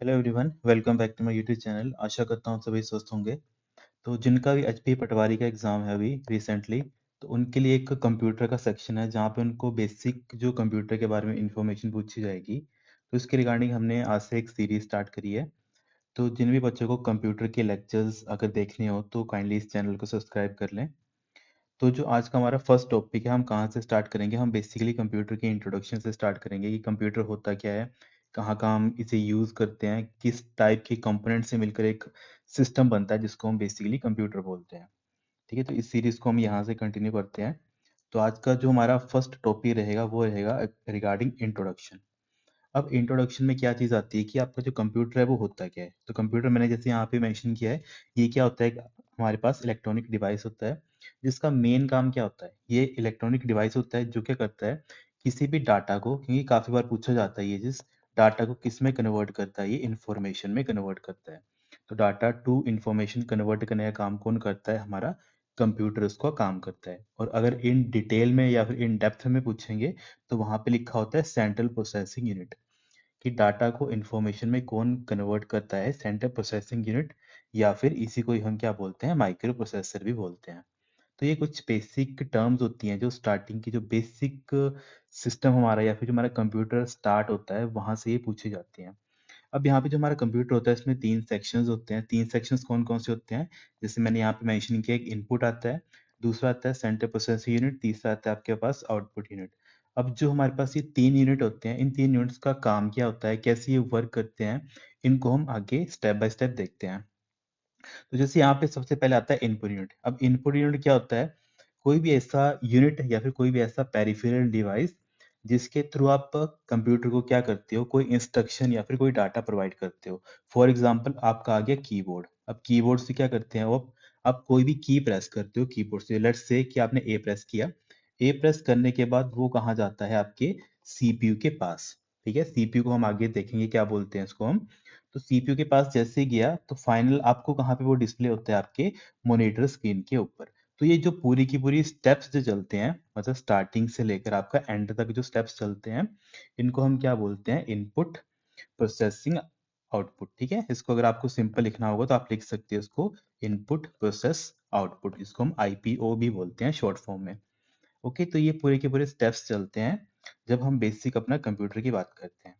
Hello everyone, welcome back to my YouTube channel. आशा करता हूँ सभी स्वस्थ होंगे। तो जिनका भी एचपी पटवारी का एग्ज़ाम है अभी रिसेंटली, तो उनके लिए एक कंप्यूटर का सेक्शन है जहाँ पे उनको बेसिक जो कंप्यूटर के बारे में इंफॉर्मेशन पूछी जाएगी। तो इसके रिगार्डिंग हमने आज से एक सीरीज स्टार्ट करी है। तो जिन भी बच्चों को कंप्यूटर के लेक्चर्स अगर देखने हो तो काइंडली इस चैनल को सब्सक्राइब कर लें। तो जो आज का हमारा फर्स्ट टॉपिक है, हम कहाँ से स्टार्ट करेंगे? हम बेसिकली कंप्यूटर के इंट्रोडक्शन से स्टार्ट करेंगे कि कंप्यूटर होता क्या है, कहाँ कहाँ हम इसे यूज़ करते हैं, किस टाइप के कंपोनेंट से मिलकर एक सिस्टम बनता है जिसको हम बेसिकली कंप्यूटर बोलते हैं। ठीक है, तो इस सीरीज को हम यहाँ से कंटिन्यू करते हैं। तो आज का जो हमारा फर्स्ट टॉपिक रहेगा वो रहेगा रिगार्डिंग इंट्रोडक्शन। अब इंट्रोडक्शन में क्या चीज़ आती है कि आपका जो कंप्यूटर है वो होता क्या है। तो कंप्यूटर मैंने जैसे यहाँ पे मेंशन किया है, ये क्या होता है, हमारे पास इलेक्ट्रॉनिक डिवाइस होता है जिसका मेन काम क्या होता है। ये इलेक्ट्रॉनिक डिवाइस होता है जो क्या करता है, किसी भी डाटा को, क्योंकि काफ़ी बार पूछा जाता है ये चीज़, डाटा को किस में कन्वर्ट करता है, ये इंफॉर्मेशन में कन्वर्ट करता है। तो डाटा टू इंफॉर्मेशन कन्वर्ट करने का काम कौन करता है? हमारा कंप्यूटर उसका काम करता है। और अगर इन डिटेल में या फिर इन डेप्थ में पूछेंगे तो वहाँ पे लिखा होता है सेंट्रल प्रोसेसिंग यूनिट, कि डाटा को इंफॉर्मेशन में कौन कन्वर्ट करता है, सेंट्रल प्रोसेसिंग यूनिट, या फिर इसी को ही हम क्या बोलते हैं, माइक्रो प्रोसेसर भी बोलते हैं। तो ये कुछ बेसिक टर्म्स होती हैं जो स्टार्टिंग की जो बेसिक सिस्टम हमारा या फिर जो हमारा कंप्यूटर स्टार्ट होता है वहां से ये पूछी जाती हैं। अब यहाँ पे जो हमारा कंप्यूटर होता है इसमें तीन सेक्शंस होते हैं। तीन सेक्शंस कौन कौन से होते हैं? जैसे मैंने यहाँ पे मेंशन किया, एक इनपुट आता है, दूसरा आता है सेंट्रल प्रोसेसिंग यूनिट, तीसरा आता है आपके पास आउटपुट यूनिट। अब जो हमारे पास ये तीन यूनिट होते हैं, इन तीन यूनिट्स का काम क्या होता है, कैसे ये वर्क करते हैं, इनको हम आगे स्टेप बाय स्टेप देखते हैं। तो जैसे यहाँ पे सबसे पहले आता है इनपुट यूनिट। अब इनपुट यूनिट क्या होता है? कोई भी ऐसा यूनिट या फिर कोई भी ऐसा पेरिफेरल डिवाइस जिसके थ्रू आप कंप्यूटर को क्या करते हो, कोई इंस्ट्रक्शन या फिर कोई डाटा प्रोवाइड करते हो। फॉर एग्जांपल आपका आ गया कीबोर्ड। अब कीबोर्ड से क्या करते हैं वो, आप कोई भी की प्रेस करते हो कीबोर्ड से। लेट्स से कि आपने ए प्रेस किया, ए प्रेस करने के बाद वो कहाँ जाता है, आपके सीपीयू के पास। ठीक है, सीपीयू को हम आगे देखेंगे क्या बोलते हैं इसको हम। तो सीपीयू के पास जैसे ही गया तो फाइनल आपको कहाँ पे वो डिस्प्ले होता है, आपके मॉनिटर स्क्रीन के ऊपर। तो ये जो पूरी की पूरी स्टेप्स जो चलते हैं, मतलब स्टार्टिंग से लेकर आपका एंड तक जो स्टेप्स चलते हैं, इनको हम क्या बोलते हैं, इनपुट, प्रोसेसिंग, आउटपुट। ठीक है, इसको अगर आपको सिंपल लिखना होगा तो आप लिख सकते हैं इसको इनपुट प्रोसेस आउटपुट। इसको हम आईपीओ भी बोलते हैं शॉर्ट फॉर्म में। ओके, तो ये पूरे के पूरे स्टेप्स चलते हैं जब हम बेसिक अपना कंप्यूटर की बात करते हैं।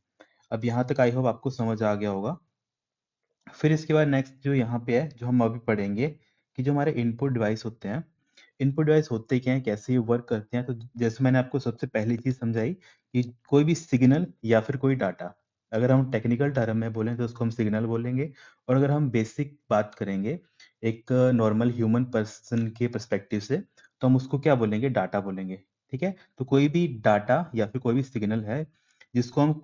अब यहाँ तक आई होप आपको समझ आ गया होगा। फिर इसके बाद नेक्स्ट जो यहाँ पे है, जो हम अभी पढ़ेंगे, कि जो हमारे इनपुट डिवाइस होते हैं, इनपुट डिवाइस होते क्या हैं, कैसे ये वर्क करते हैं। तो जैसे मैंने आपको सबसे पहली चीज समझाई कि कोई भी सिग्नल या फिर कोई डाटा, अगर हम टेक्निकल टर्म में बोलें तो उसको हम सिग्नल बोलेंगे। और अगर हम बेसिक बात करेंगे एक नॉर्मल ह्यूमन पर्सन के पर्सपेक्टिव से, तो हम उसको क्या बोलेंगे, डाटा बोलेंगे। ठीक है, तो कोई भी डाटा या फिर कोई भी सिग्नल है जिसको हम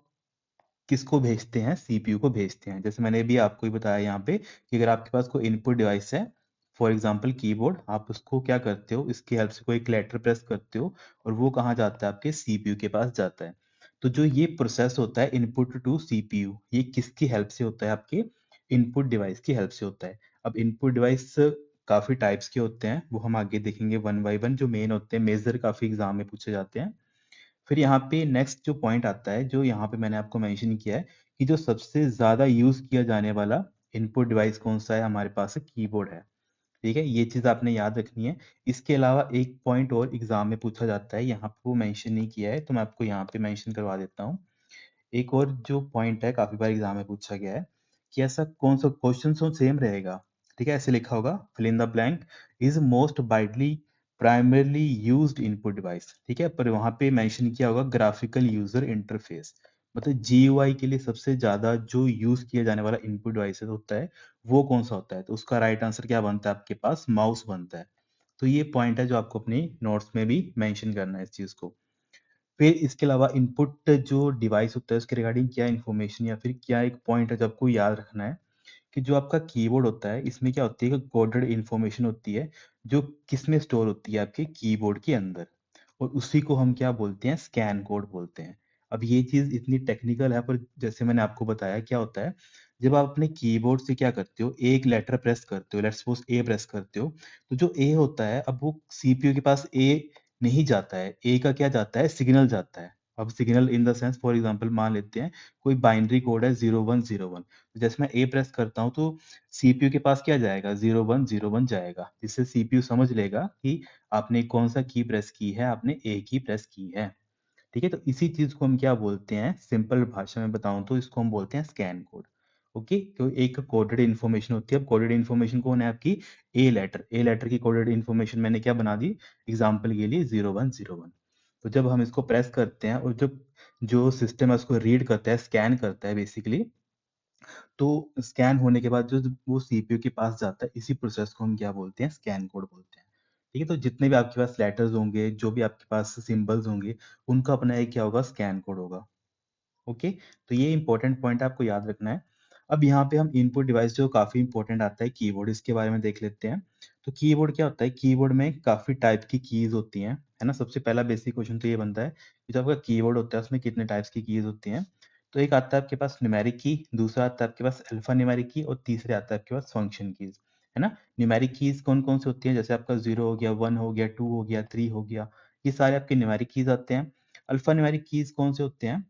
किसको भेजते हैं, सीपीयू को भेजते हैं। जैसे मैंने भी आपको ही बताया यहाँ पे कि अगर आपके पास कोई इनपुट डिवाइस है, फॉर एग्जांपल कीबोर्ड, आप उसको क्या करते हो, इसकी हेल्प से कोई एक लेटर प्रेस करते हो और वो कहाँ जाता है, आपके सीपीयू के पास जाता है। तो जो ये प्रोसेस होता है इनपुट टू सीपीयू, ये किसकी हेल्प से होता है, आपके इनपुट डिवाइस की हेल्प से होता है। अब इनपुट डिवाइस काफी टाइप्स के होते हैं, वो हम आगे देखेंगे वन बाय वन। जो मेन होते हैं, मेजर काफी एग्जाम में पूछे जाते हैं। फिर यहाँ पे नेक्स्ट जो पॉइंट आता है, जो यहाँ पे मैंने आपको मेंशन किया है, कि जो सबसे ज्यादा यूज किया जाने वाला इनपुट डिवाइस कौन सा है, हमारे पास कीबोर्ड है। ठीक है, ये चीज आपने याद रखनी है। इसके अलावा एक पॉइंट और एग्जाम में पूछा जाता है, यहाँ पे वो मेंशन नहीं किया है तो मैं आपको यहाँ पे मेंशन करवा देता हूँ। एक और जो पॉइंट है, काफी बार एग्जाम में पूछा गया है, कि ऐसा कौन सा क्वेश्चन तो सेम रहेगा। ठीक है, ऐसे लिखा होगा, fill in the blank is most widely primarily used input device. ठीक है, पर वहां पे मेंशन किया होगा ग्राफिकल यूजर इंटरफेस, मतलब जीयूआई के लिए सबसे ज्यादा जो यूज किया जाने वाला इनपुट डिवाइस होता है वो कौन सा होता है। तो उसका राइट आंसर क्या बनता है, आपके पास माउस बनता है। तो ये पॉइंट है जो आपको अपनी नोट्स में भी मेंशन करना है इस चीज को। फिर इसके अलावा इनपुट जो डिवाइस होता है उसके रिगार्डिंग क्या इन्फॉर्मेशन या फिर क्या एक पॉइंट है जो आपको याद रखना है, कि जो आपका कीबोर्ड होता है इसमें क्या होती है, कि कोडेड इन्फॉर्मेशन होती है जो किस में स्टोर होती है, आपके कीबोर्ड के अंदर। और उसी को हम क्या बोलते हैं, स्कैन कोड बोलते हैं। अब ये चीज इतनी टेक्निकल है, पर जैसे मैंने आपको बताया क्या होता है, जब आप अपने कीबोर्ड से क्या करते हो, एक लेटर प्रेस करते हो, लेट्स सपोज ए प्रेस करते हो, तो जो ए होता है अब वो सीपीयू के पास ए नहीं जाता है, ए का क्या जाता है, सिग्नल जाता है। अब signal in the sense for example मान लेते हैं कोई बाइनरी कोड है 0101, तो जैसे मैं ए प्रेस करता हूँ तो सीपीयू के पास क्या जाएगा, 0101 जाएगा, जिससे सीपीयू समझ लेगा कि आपने कौन सा की प्रेस की है, आपने ए की प्रेस की है। ठीक है, तो इसी चीज को हम क्या बोलते हैं, सिंपल भाषा में बताऊं तो इसको हम बोलते हैं स्कैन कोड। ओके, तो एक कोडेड इन्फॉर्मेशन होती है। अब कोडेड इन्फॉर्मेशन कौन है आपकी, ए लेटर की कोडेड इन्फॉर्मेशन मैंने क्या बना दी एग्जाम्पल के लिए 0101। तो जब हम इसको प्रेस करते हैं और जब जो सिस्टम है उसको रीड करता है, स्कैन करता है बेसिकली, तो स्कैन होने के बाद जो वो सीपीयू के पास जाता है, इसी प्रोसेस को हम क्या बोलते हैं, स्कैन कोड बोलते हैं। ठीक है, तो जितने भी आपके पास लेटर्स होंगे, जो भी आपके पास सिंबल्स होंगे, उनका अपना एक क्या होगा, स्कैन कोड होगा। ओके, तो ये इंपॉर्टेंट पॉइंट आपको याद रखना है। अब यहाँ पे हम इनपुट डिवाइस जो काफी इंपॉर्टेंट आता है, कीबोर्ड, इसके बारे में देख लेते हैं। तो कीबोर्ड क्या होता है, कीबोर्ड में काफी टाइप की कीज होती हैं, है ना। सबसे पहला बेसिक क्वेश्चन तो ये बनता है कि जो आपका कीबोर्ड होता है उसमें कितने टाइप्स की कीज होती हैं। तो एक आता है आपके पास न्यूमेरिक की, दूसरा आता है आपके पास अल्फा न्यूमेरिक की, और तीसरे आता है आपके पास फंक्शन कीज, है ना। न्यूमेरिक कीज कौन कौन से होती हैं, जैसे आपका 0 हो गया, 1 हो गया, 2 हो गया, 3 हो गया, ये सारे आपके न्यूमेरिक कीज आते हैं। अल्फा न्यूमेरिक कीज कौन से होते हैं,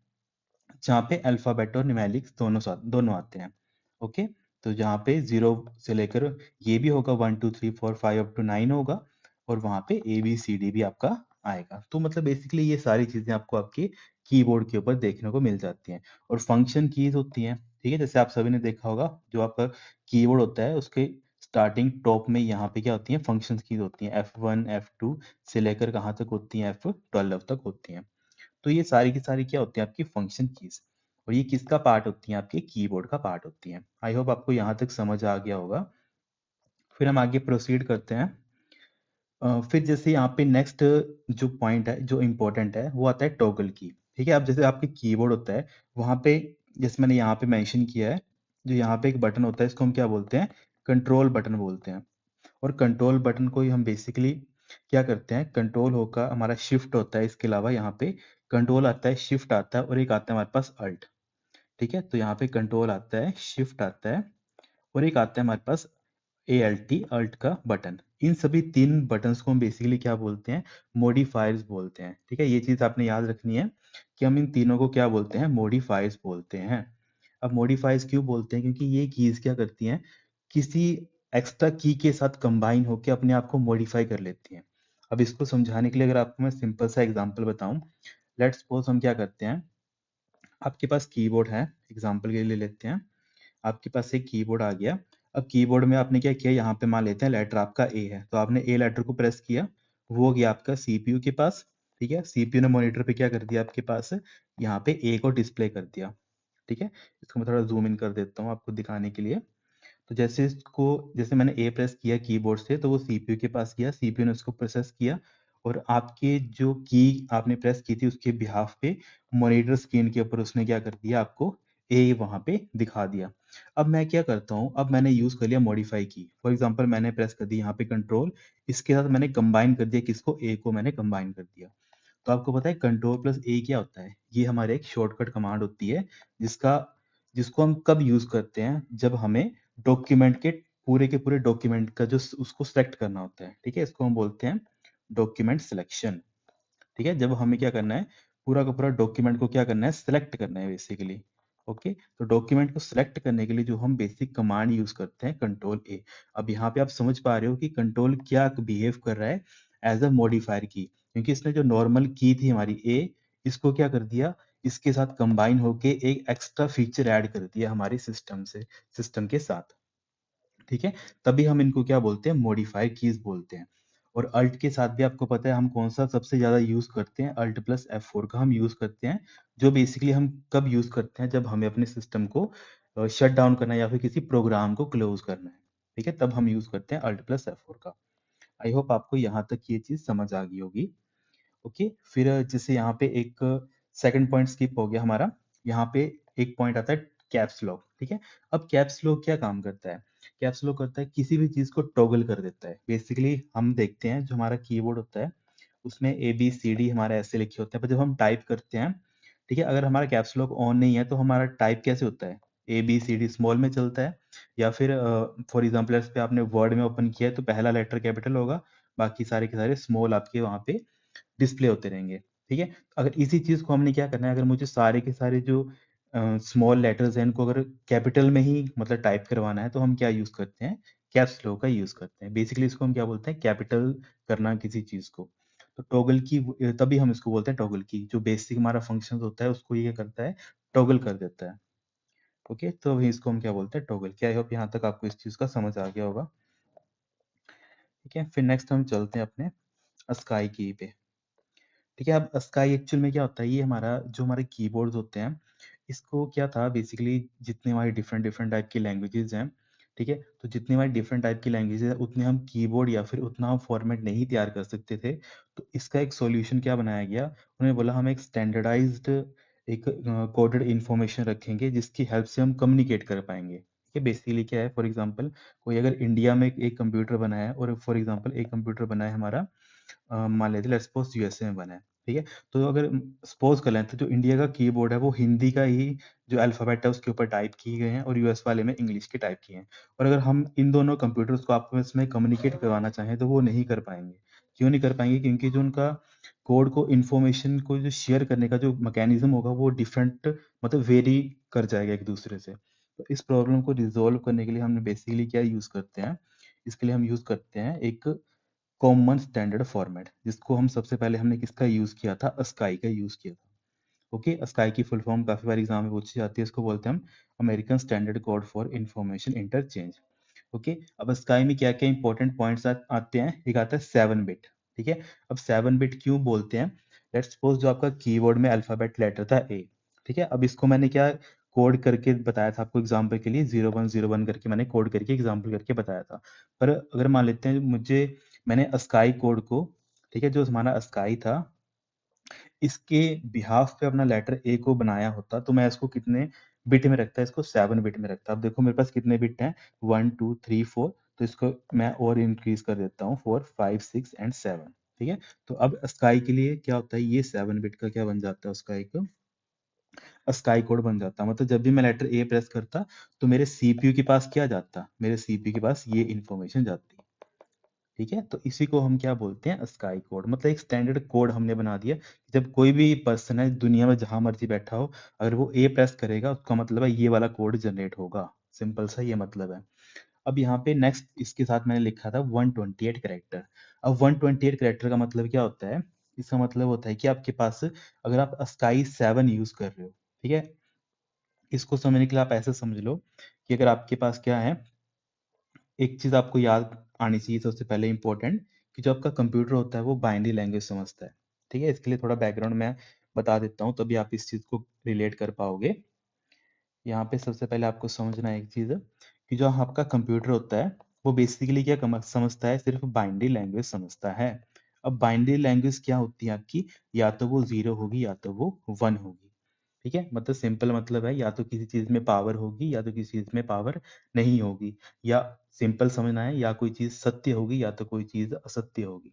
जहाँ पे अल्फाबेट और न्यूमेरिक्स दोनों आते हैं। ओके, तो जहाँ पे 0 से लेकर ये भी होगा, 1 2 3 4 5 अप टू 9 होगा, और वहाँ पे ए बी सी डी भी आपका आएगा। तो मतलब बेसिकली ये सारी चीजें आपको आपके कीबोर्ड के ऊपर देखने को मिल जाती हैं। और फंक्शन कीज होती हैं, ठीक है, जैसे आप सभी ने देखा होगा, जो आपका कीबोर्ड होता है उसके स्टार्टिंग टॉप में यहाँ पे क्या होती है, फंक्शन कीज होती हैं, F1 F2 से लेकर कहाँ तक होती हैं, F12 तक होती हैं। तो ये सारी की सारी क्या होती है, आपकी फंक्शन कीज, और ये किसका पार्ट होती है, आपके कीबोर्ड का पार्ट होती है। आई होप आपको यहाँ तक समझ आ गया होगा। फिर हम आगे प्रोसीड करते हैं। फिर जैसे यहाँ पे नेक्स्ट जो पॉइंट है, जो इम्पोर्टेंट है, वो आता है टॉगल की। ठीक है, अब जैसे आपके कीबोर्ड होता है, वहां पे जैसे मैंने यहाँ पे मेंशन किया है, जो यहाँ पे एक बटन होता है, इसको हम क्या बोलते हैं, कंट्रोल बटन बोलते हैं। और कंट्रोल बटन को ही हम बेसिकली क्या करते हैं, कंट्रोल होगा हमारा शिफ्ट होता है, इसके अलावा यहाँ पे कंट्रोल आता है, शिफ्ट आता है, और एक आता है हमारे पास अल्ट। ठीक है, तो यहाँ पे कंट्रोल आता है, शिफ्ट आता है, और एक आता है हमारे पास ए एल टी, अल्ट का बटन। इन सभी तीन बटन्स को हम बेसिकली क्या बोलते हैं, मॉडिफायर्स बोलते हैं। ठीक है, ये चीज आपने याद रखनी है कि हम इन तीनों को क्या बोलते हैं, मॉडिफायर्स बोलते हैं। अब मॉडिफायर्स क्यों बोलते हैं, क्योंकि ये कीज क्या करती हैं, किसी एक्स्ट्रा की के साथ कंबाइन होकर अपने आप को मॉडिफाई कर लेती हैं। अब इसको समझाने के लिए अगर आपको मैं सिंपल सा एग्जांपल बताऊं, लेट्स सपोज हम क्या करते हैं, आपके पास कीबोर्ड है, एग्जांपल के लिए ले लेते हैं, आपके पास एक कीबोर्ड आ गया। अब कीबोर्ड में आपने क्या किया, यहाँ पे मान लेते हैं लेटर आपका ए है, तो आपने ए लेटर को प्रेस किया, वो हो गया आपका सीपीयू के पास। ठीक है, सीपीयू ने मॉनिटर पे क्या कर दिया, आपके पास यहाँ पे ए को डिस्प्ले कर दिया। ठीक है, इसको मैं थोड़ा जूम इन कर देता हूँ आपको दिखाने के लिए। तो जैसे इसको, जैसे मैंने ए प्रेस किया कीबोर्ड से, तो वो सीपीयू के पास गया, सीपीयू ने उसको प्रोसेस किया, और आपके जो की आपने प्रेस की थी उसके बिहाफ पे मॉनिटर स्क्रीन के ऊपर उसने क्या कर दिया, आपको ए वहां पे दिखा दिया। अब मैं क्या करता हूँ, अब मैंने यूज कर लिया मॉडिफाई की, फॉर एग्जांपल मैंने प्रेस कर दी यहाँ पे कंट्रोल, इसके साथ मैंने कंबाइन कर दिया, किसको, ए को मैंने कंबाइन कर दिया। तो आपको पता है कंट्रोल प्लस ए क्या होता है, ये हमारे एक शॉर्टकट कमांड होती है, जिसका जिसको हम कब यूज करते हैं, जब हमें डॉक्यूमेंट के पूरे डॉक्यूमेंट का जो उसको सेलेक्ट करना होता है। ठीक है, इसको हम बोलते हैं डॉक्यूमेंट सिलेक्शन। ठीक है, जब हमें क्या करना है, पूरा का पूरा डॉक्यूमेंट को क्या करना है, सिलेक्ट करना है बेसिकली। ओके, तो डॉक्यूमेंट को सिलेक्ट करने के लिए जो हम बेसिक कमांड यूज करते हैं, कंट्रोल ए। अब यहाँ पे आप समझ पा रहे हो कि कंट्रोल क्या बिहेव कर रहा है एज अ मॉडिफायर की, क्योंकि इसने जो नॉर्मल की थी हमारी ए, इसको क्या कर दिया, इसके साथ कंबाइन होके एक एक्स्ट्रा फीचर ऐड कर दिया हमारे सिस्टम के साथ। ठीक है, तभी हम इनको क्या बोलते हैं, मॉडिफायर कीज बोलते हैं। और अल्ट के साथ भी आपको पता है हम कौन सा सबसे ज्यादा यूज करते हैं, अल्ट प्लस F4 का हम यूज करते हैं, जो बेसिकली हम कब यूज करते हैं, जब हमें अपने सिस्टम को शट डाउन करना है या फिर किसी प्रोग्राम को क्लोज करना है। ठीक है, तब हम यूज करते हैं अल्ट प्लस F4 का। आई होप आपको यहाँ तक ये चीज समझ आ गई होगी। ओके, फिर जैसे यहाँ पे एक सेकंड पॉइंट स्किप हो गया हमारा, यहाँ पे एक पॉइंट आता है कैप्स लॉक। ठीक है, अब कैप्स लॉक क्या काम करता है, कैप्स लॉक करता है किसी भी चीज को टॉगल कर देता है। बेसिकली हम देखते हैं जो हमारा कीबोर्ड होता है, उसमें ए बी सी डी हमारे ऐसे लिखे होते हैं, पर जब हम टाइप करते हैं, ठीक है, अगर हमारा कैप्स लॉक ऑन नहीं है तो हमारा टाइप कैसे होता है, A B C D small में चलता है, या फिर फॉर एग्जाम्पल इस पे आपने वर्ड में ओपन किया है तो पहला लेटर कैपिटल होगा, बाकी सारे के सारे स्मॉल आपके वहां पे डिस्प्ले होते रहेंगे। ठीक है। अगर इसी चीज को हमने क्या करना है, अगर मुझे सारे के सारे जो स्मॉल लेटर्स हैं इनको अगर कैपिटल में ही मतलब टाइप करवाना है तो हम क्या यूज करते हैं, कैप्स लॉक का यूज करते हैं। बेसिकली इसको हम क्या बोलते हैं, कैपिटल करना किसी चीज को। तो टॉगल की तभी हम इसको बोलते हैं टॉगल की, जो बेसिक हमारा फंक्शन होता है उसको ये करता है, टॉगल कर देता है। ओके, तो अभी इसको हम क्या बोलते हैं, टॉगल। क्या आई होप यहाँ तक आपको इस चीज का समझ आ गया होगा। ठीक है, फिर नेक्स्ट हम चलते हैं अपने अस्काई की पे। ठीक है, अब अस्काई एक्चुअल में क्या होता है, ये हमारा जो हमारे कीबोर्ड्स होते हैं, इसको क्या था बेसिकली, जितने हमारे डिफरेंट डिफरेंट टाइप की लैंग्वेजेस हैं, ठीक है, तो जितनी हमारी डिफरेंट टाइप की लैंग्वेजेस है उतने हम कीबोर्ड या फिर उतना हम फॉर्मेट नहीं तैयार कर सकते थे। तो इसका एक सॉल्यूशन क्या बनाया गया, उन्होंने बोला हम एक स्टैंडर्डाइज्ड एक कोडेड इंफॉर्मेशन रखेंगे जिसकी हेल्प से हम कम्युनिकेट कर पाएंगे। ठीक है, बेसिकली क्या है, फॉर एग्जांपल कोई अगर इंडिया में एक कंप्यूटर बना है और फॉर एग्जांपल एक कंप्यूटर बना है हमारा मान लेते हैं लेट्स सपोज यूएसए में बना है। ठीक है, तो अगर सपोज कर लें तो जो इंडिया का कीबोर्ड है वो हिंदी का ही जो अल्फाबेट है उसके ऊपर टाइप किए गए हैं और यूएस वाले में इंग्लिश के टाइप किए हैं। और अगर हम इन दोनों कंप्यूटर्स को आपस में कम्युनिकेट करवाना चाहें तो वो नहीं कर पाएंगे। क्यों नहीं कर पाएंगे, क्योंकि जो उनका कोड को इंफॉर्मेशन को जो शेयर करने का जो मैकेनिज्म होगा वो डिफरेंट मतलब वेरी कर जाएगा एक दूसरे से। तो इस प्रॉब्लम को रिजोल्व करने के लिए हमने बेसिकली क्या यूज करते हैं, इसके लिए हम यूज करते हैं एक कॉमन स्टैंडर्ड फॉर्मेट, जिसको हम सबसे पहले हमने किसका यूज किया था, अस्काई का यूज किया था। ओके, अस्काई की फुल फॉर्म काफी बार एग्जाम में पूछी जाती है, इसको बोलते हैं हम American standard code for information interchange. Okay, अब स्काई में क्या क्या इंपॉर्टेंट पॉइंट्स आते हैं, एक आता है 7 बिट। ठीक है, अब 7 बिट क्यों बोलते हैं, लेट्स सपोज जो आपका कीबोर्ड में अल्फाबेट लेटर था ए। ठीक है, अब इसको मैंने क्या कोड करके बताया था आपको एग्जाम्पल के लिए, 0101 करके मैंने कोड करके एग्जाम्पल करके बताया था। पर अगर मान लेते हैं मैंने अस्काई कोड को, ठीक है, जो हमारा अस्काई था इसके बिहाफ पे अपना लेटर ए को बनाया होता तो मैं इसको कितने बिट में रखता, इसको 7 बिट में रखता। अब देखो मेरे पास कितने बिट हैं, 1 2 3 4, तो इसको मैं और इंक्रीज कर देता हूँ 4 5 6 एंड 7। ठीक है, तो अब स्काई के लिए क्या होता है, ये 7 बिट का क्या बन जाता है, उसका एक स्काई कोड बन जाता। मतलब जब भी मैं लेटर ए प्रेस करता तो मेरे सीपीयू के पास क्या जाता, मेरे सीपीयू के पास ये इंफॉर्मेशन जाती। ठीक है, तो इसी को हम क्या बोलते हैं, स्काई कोड। मतलब एक स्टैंडर्ड कोड हमने बना दिया, जब कोई भी पर्सन है दुनिया में जहां मर्जी बैठा हो, अगर वो ए प्रेस करेगा उसका मतलब है ये वाला कोड जनरेट होगा। सिंपल सा ये मतलब है। अब यहाँ पे नेक्स्ट इसके साथ मैंने लिखा था 128 कैरेक्टर। अब 128 कैरेक्टर का मतलब क्या होता है, इसका मतलब होता है कि आपके पास अगर आप स्काई 7 यूज कर रहे हो, ठीक है, इसको समझने के लिए आप ऐसे समझ लो कि अगर आपके पास क्या है, एक चीज आपको याद आनी चाहिए सबसे पहले इंपॉर्टेंट, कि जो आपका कंप्यूटर होता है वो बाइनरी लैंग्वेज समझता है। ठीक है, इसके लिए थोड़ा बैकग्राउंड मैं बता देता हूँ तभी आप इस चीज को रिलेट कर पाओगे। यहाँ पे सबसे पहले आपको समझना है एक चीज, कि जो आपका कंप्यूटर होता है वो बेसिकली क्या समझता है, सिर्फ बाइनरी लैंग्वेज समझता है। अब बाइनरी लैंग्वेज क्या होती है आपकी, या तो वो 0 होगी या तो वो 1 होगी। ठीक है, मतलब सिंपल मतलब है, या तो किसी चीज में पावर होगी या तो किसी चीज में पावर नहीं होगी, या सिंपल समझना है, या कोई चीज सत्य होगी या तो कोई चीज असत्य होगी।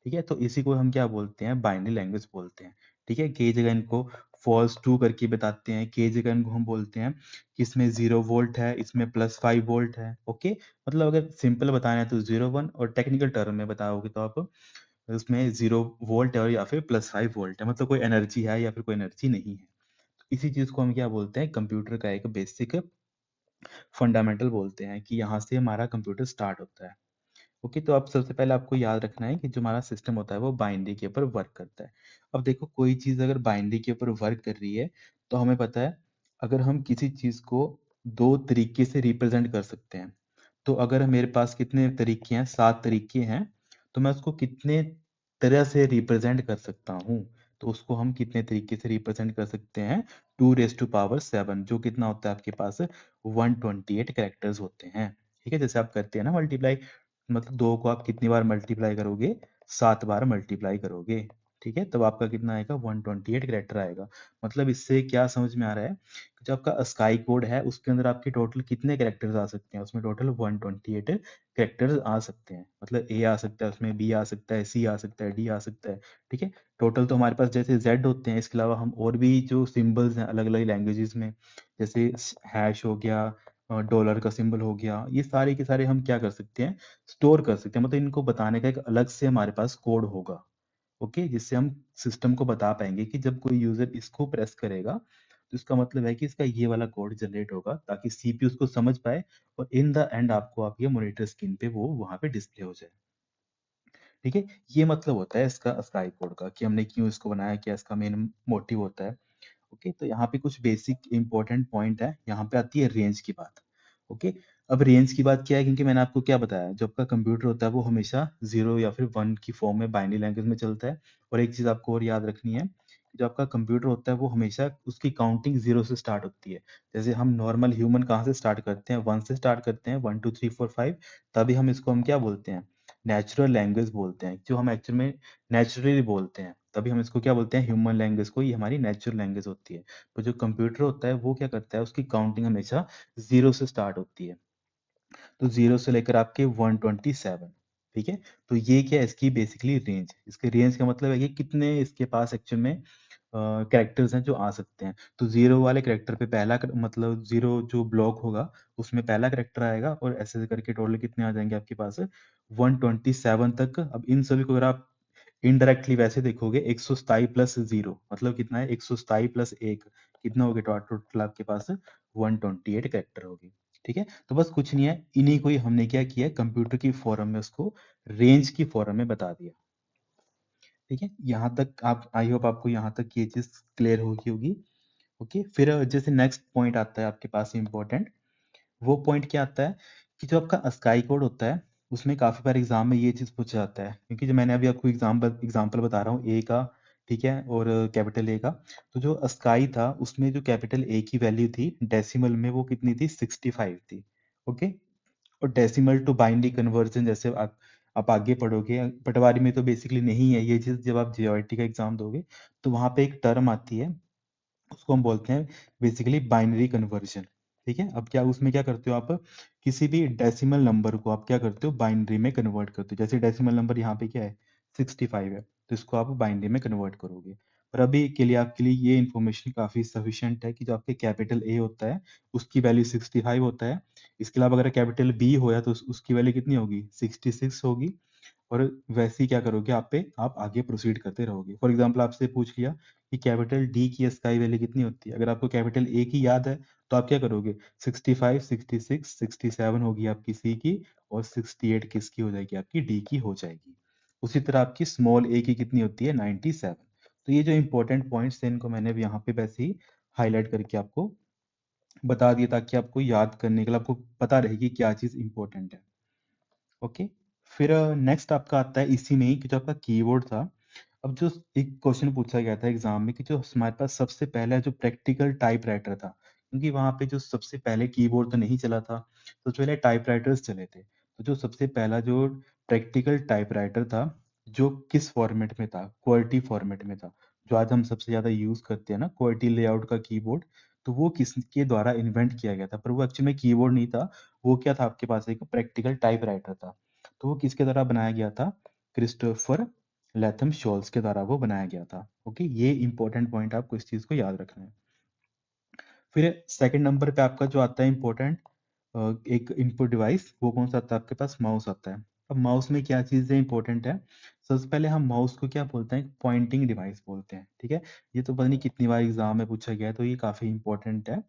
ठीक है, तो इसी को हम क्या बोलते हैं, बाइनरी लैंग्वेज बोलते हैं। ठीक है, कई जगह इनको फॉल्स ट्रू करके बताते हैं, कई जगह इनको हम बोलते हैं कि इसमें 0 वोल्ट है, इसमें +5 वोल्ट है। ओके, मतलब अगर सिंपल बताना है तो 0 1, और टेक्निकल टर्म में बताओगे तो आप उसमें 0 वोल्ट है और या फिर +5 वोल्ट है, मतलब कोई एनर्जी है या फिर कोई एनर्जी नहीं है। इसी चीज को हम क्या बोलते हैं, कंप्यूटर का एक बेसिक फंडामेंटल बोलते हैं, कि यहाँ से हमारा कंप्यूटर स्टार्ट होता है। ओके, तो अब सबसे पहले आपको याद रखना है कि जो हमारा सिस्टम होता है वो बाइनरी के ऊपर वर्क करता है। अब देखो कोई चीज अगर बाइनरी के ऊपर वर्क कर रही है तो हमें पता है, अगर हम किसी चीज को दो तरीके से रिप्रेजेंट कर सकते हैं, तो अगर मेरे पास कितने तरीके हैं, 7 तरीके हैं, तो मैं उसको कितने तरह से रिप्रेजेंट कर सकता हूँ, तो उसको हम कितने तरीके से रिप्रेजेंट कर सकते हैं, 2⁻⁷ जो कितना होता है आपके पास, 128 कैरेक्टर्स होते हैं। ठीक है, जैसे आप करते हैं ना मल्टीप्लाई, मतलब 2 को आप कितनी बार मल्टीप्लाई करोगे, 7 बार मल्टीप्लाई करोगे। ठीक है, तब आपका कितना आएगा, 128 कैरेक्टर आएगा। मतलब इससे क्या समझ में आ रहा है, कि जो आपका स्काई कोड है उसके अंदर आपके टोटल कितने कैरेक्टर्स आ सकते हैं, उसमें टोटल 128 कैरेक्टर्स आ सकते हैं। मतलब ए आ सकता है, उसमें बी आ सकता है, सी आ सकता है, डी आ सकता है। ठीक है, टोटल तो हमारे पास जैसे जेड होते हैं, इसके अलावा हम और भी जो सिंबल्स हैं अलग अलग लैंग्वेजेस में, जैसे हैश हो गया, डॉलर का सिंबल हो गया, ये सारे के सारे हम क्या कर सकते हैं, स्टोर कर सकते हैं। मतलब इनको बताने का एक अलग से हमारे पास कोड होगा। ओके, जिससे हम सिस्टम को बता पाएंगे कि जब कोई यूजर इसको प्रेस करेगा तो इसका मतलब है कि इसका ये वाला कोड जनरेट होगा, ताकि सीपीयू उसको समझ पाए और इन द एंड आपको आपके मॉनिटर स्क्रीन पे वो वहां पे डिस्प्ले हो जाए। ठीक है, ये मतलब होता है इसका स्काई कोड का, कि हमने क्यों इसको बनाया, क्या इसका मेन मोटिव होता है। ओके, तो यहाँ पे कुछ बेसिक इंपॉर्टेंट पॉइंट है। यहाँ पे आती है रेंज की बात। ओके, अब रेंज की बात क्या है, क्योंकि मैंने आपको क्या बताया, जो आपका कंप्यूटर होता है वो हमेशा 0 या फिर 1 की फॉर्म में बाइनरी लैंग्वेज में चलता है। और एक चीज आपको और याद रखनी है, जो आपका कंप्यूटर होता है वो हमेशा उसकी काउंटिंग 0 से स्टार्ट होती है। जैसे हम नॉर्मल ह्यूमन कहाँ से स्टार्ट करते हैं, 1 से स्टार्ट करते हैं, 1 2 3 4 5। तभी हम इसको हम क्या बोलते हैं, नेचुरल लैंग्वेज बोलते हैं, जो हम एक्चुअल में नेचुरली बोलते हैं, तभी हम इसको क्या बोलते हैं, ह्यूमन लैंग्वेज को, ये हमारी नेचुरल लैंग्वेज होती है। तो जो कंप्यूटर होता है वो क्या करता है, उसकी काउंटिंग हमेशा 0 से स्टार्ट होती है। तो 0 से लेकर आपके 127। ठीक है, तो ये क्या है, इसकी बेसिकली रेंज, इसके रेंज का मतलब है कि कितने इसके पास एक्चुअल में कैरेक्टर्स हैं जो आ सकते हैं। तो 0 वाले कैरेक्टर पे मतलब 0 जो ब्लॉक होगा उसमें पहला कैरेक्टर आएगा, और ऐसे ऐसे करके टोटल कितने आ जाएंगे आपके पास, 127 तक। अब इन सभी को अगर आप इनडायरेक्टली वैसे देखोगे, 127 प्लस 0 मतलब कितना है, 127 प्लस 1 कितना हो गया, टोटल आपके पास 128 कैरेक्टर हो गए। ठीक है, तो बस कुछ नहीं है, इन्हीं को ही हमने क्या किया है, कंप्यूटर की फॉर्म में उसको रेंज की फॉर्म में बता दिया। ठीक है, यहाँ तक आप, आई होप आपको यहाँ तक ये चीज क्लियर होगी होगी। ओके, फिर जैसे नेक्स्ट पॉइंट आता है आपके पास इंपॉर्टेंट, वो पॉइंट क्या आता है, कि जो आपका स्काई कोड होता है उसमें काफी बार एग्जाम में ये चीज पूछा जाता है, क्योंकि जो मैंने अभी आपको एग्जाम्पल बता रहा हूँ ए का, ठीक है, और कैपिटल ए का। तो जो स्काई था उसमें जो कैपिटल ए की वैल्यू थी डेसिमल में, वो कितनी थी, 65 थी। ओके, और डेसिमल टू बाइनरी कन्वर्जन, जैसे आप आगे पढ़ोगे, पटवारी में तो बेसिकली नहीं है ये चीज, जब आप जेओआईटी का एग्जाम दोगे तो वहां पे एक टर्म आती है, उसको हम बोलते हैं बेसिकली बाइनरी कन्वर्जन। ठीक है, अब क्या उसमें क्या करते हो आप, किसी भी डेसिमल नंबर को आप क्या करते हो, बाइनरी में कन्वर्ट करते हो। जैसे डेसिमल नंबर यहाँ पे क्या है, 65 है, तो इसको आप बाइनरी में कन्वर्ट करोगे। पर अभी के लिए आपके लिए ये इन्फॉर्मेशन काफी सफिशिएंट है, कि जो आपके कैपिटल ए होता है उसकी वैल्यू 65 होता है। इसके अलावा अगर कैपिटल बी होया तो उसकी वैल्यू कितनी होगी, 66 होगी। और वैसे ही क्या करोगे, आप आगे प्रोसीड करते रहोगे। फॉर एग्जाम्पल आपसे पूछ लिया कि कैपिटल डी की स्काई वैल्यू कितनी होती है, अगर आपको कैपिटल ए की याद है तो आप क्या करोगे, 65 66 67 होगी आपकी सी की, और 68 किसकी हो जाएगी, आपकी डी की हो जाएगी। उसी तरह आपकी स्मॉल ए की कितनी होती है, 97। तो ये जो इंपॉर्टेंट पॉइंट्स थे इनको मैंने अब यहाँ पे वैसे ही हाईलाइट करके आपको बता दिया, ताकि आपको याद करने के लिए आपको पता रहे कि क्या चीज इंपॉर्टेंट है। ओके, फिर नेक्स्ट आपका आता है इसी में ही, कि जो आपका कीबोर्ड था। अब जो एक क्वेश्चन पूछा गया था एग्जाम में, कि जो हमारे पास सबसे पहला जो प्रैक्टिकल टाइपराइटर था, क्योंकि वहां पे जो सबसे पहले कीबोर्ड तो नहीं चला था, तो पहले टाइपराइटर्स चले थे। तो जो सबसे पहला जो प्रैक्टिकल टाइपराइटर था, जो किस फॉर्मेट में था, क्वर्टी फॉर्मेट में था, जो आज हम सबसे ज्यादा यूज करते हैं ना, क्वर्टी लेआउट का कीबोर्ड। तो वो किसके द्वारा इन्वेंट किया गया था, पर वो एक्चुअली में कीबोर्ड नहीं था, वो क्या था, आपके पास एक प्रैक्टिकल टाइपराइटर था। तो वो किसके द्वारा बनाया गया था, क्रिस्टोफर लैथम शोल्स के द्वारा वो बनाया गया था। ओके, ये इंपॉर्टेंट पॉइंट, आपको इस चीज को याद रखना है। फिर सेकंड नंबर पे आपका जो आता है इंपॉर्टेंट एक इनपुट डिवाइस, वो कौन सा आता है आपके पास, माउस आता है। अब माउस में क्या चीजें इंपॉर्टेंट है, सबसे पहले हम माउस को क्या बोलते हैं, पॉइंटिंग डिवाइस बोलते हैं। ठीक है, ये तो पता नहीं कितनी बार एग्जाम में पूछा गया है, तो ये काफी इंपॉर्टेंट है।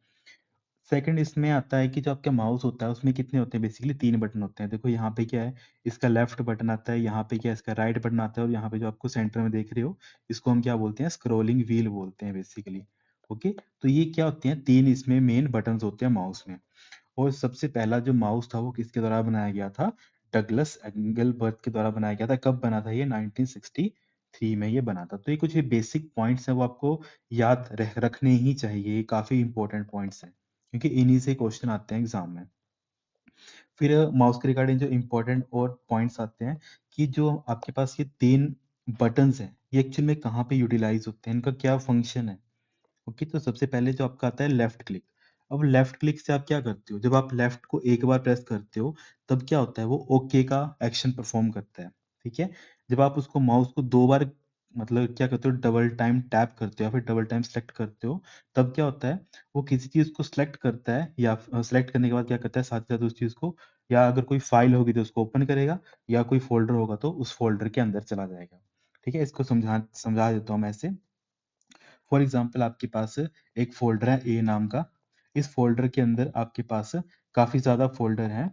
सेकंड इसमें आता है कि जो आपका माउस होता है उसमें कितने होते हैं, बेसिकली 3 बटन होते हैं। देखो यहाँ पे क्या है, इसका लेफ्ट बटन आता है, यहाँ पे क्या है, इसका राइट बटन आता है, और यहाँ पे जो आपको सेंटर में देख रहे हो, इसको हम क्या बोलते हैं, स्क्रोलिंग व्हील बोलते हैं बेसिकली। ओके, तो ये क्या होते हैं, 3 इसमें मेन बटन होते हैं माउस में। और सबसे पहला जो माउस था वो किसके द्वारा बनाया गया था, डगलस एंगलबर्ट के द्वारा बनाया गया था। कब बना था ये, 1963 में ये बना था। तो ये कुछ बेसिक पॉइंट्स हैं, वो आपको याद रखने ही चाहिए, ये काफी इंपॉर्टेंट पॉइंट्स हैं, क्योंकि इन्हीं से क्वेश्चन आते हैं एग्जाम में। फिर माउस के रिगार्डिंग जो इंपॉर्टेंट और पॉइंट्स आते हैं, कि जो आपके पास ये 3 बटन्स हैं, ये एक्चुअल में कहाँ पे यूटिलाइज होते हैं, इनका क्या फंक्शन है। ओके, तो सबसे पहले जो आपका आता है लेफ्ट क्लिक। अब लेफ्ट क्लिक से आप क्या करते हो, जब आप लेफ्ट को एक बार प्रेस करते हो तब क्या होता है, वो ओके का एक्शन परफॉर्म करता है। ठीक है, जब आप उसको माउस को 2 बार मतलब क्या करते हो, डबल टाइम टैप करते हो या फिर डबल टाइम सेलेक्ट करते हो, तब क्या होता है, वो किसी चीज को सिलेक्ट करता है, या सेलेक्ट करने के बाद क्या करता है, साथ ही साथ उस चीज को, या अगर कोई फाइल होगी तो उसको ओपन करेगा, या कोई फोल्डर होगा तो उस फोल्डर के अंदर चला जाएगा। ठीक है, इसको समझा देता हूँ मैं ऐसे। फॉर एग्जाम्पल आपके पास एक फोल्डर है ए नाम का। इस फोल्डर के अंदर आपके पास काफी ज्यादा फोल्डर हैं,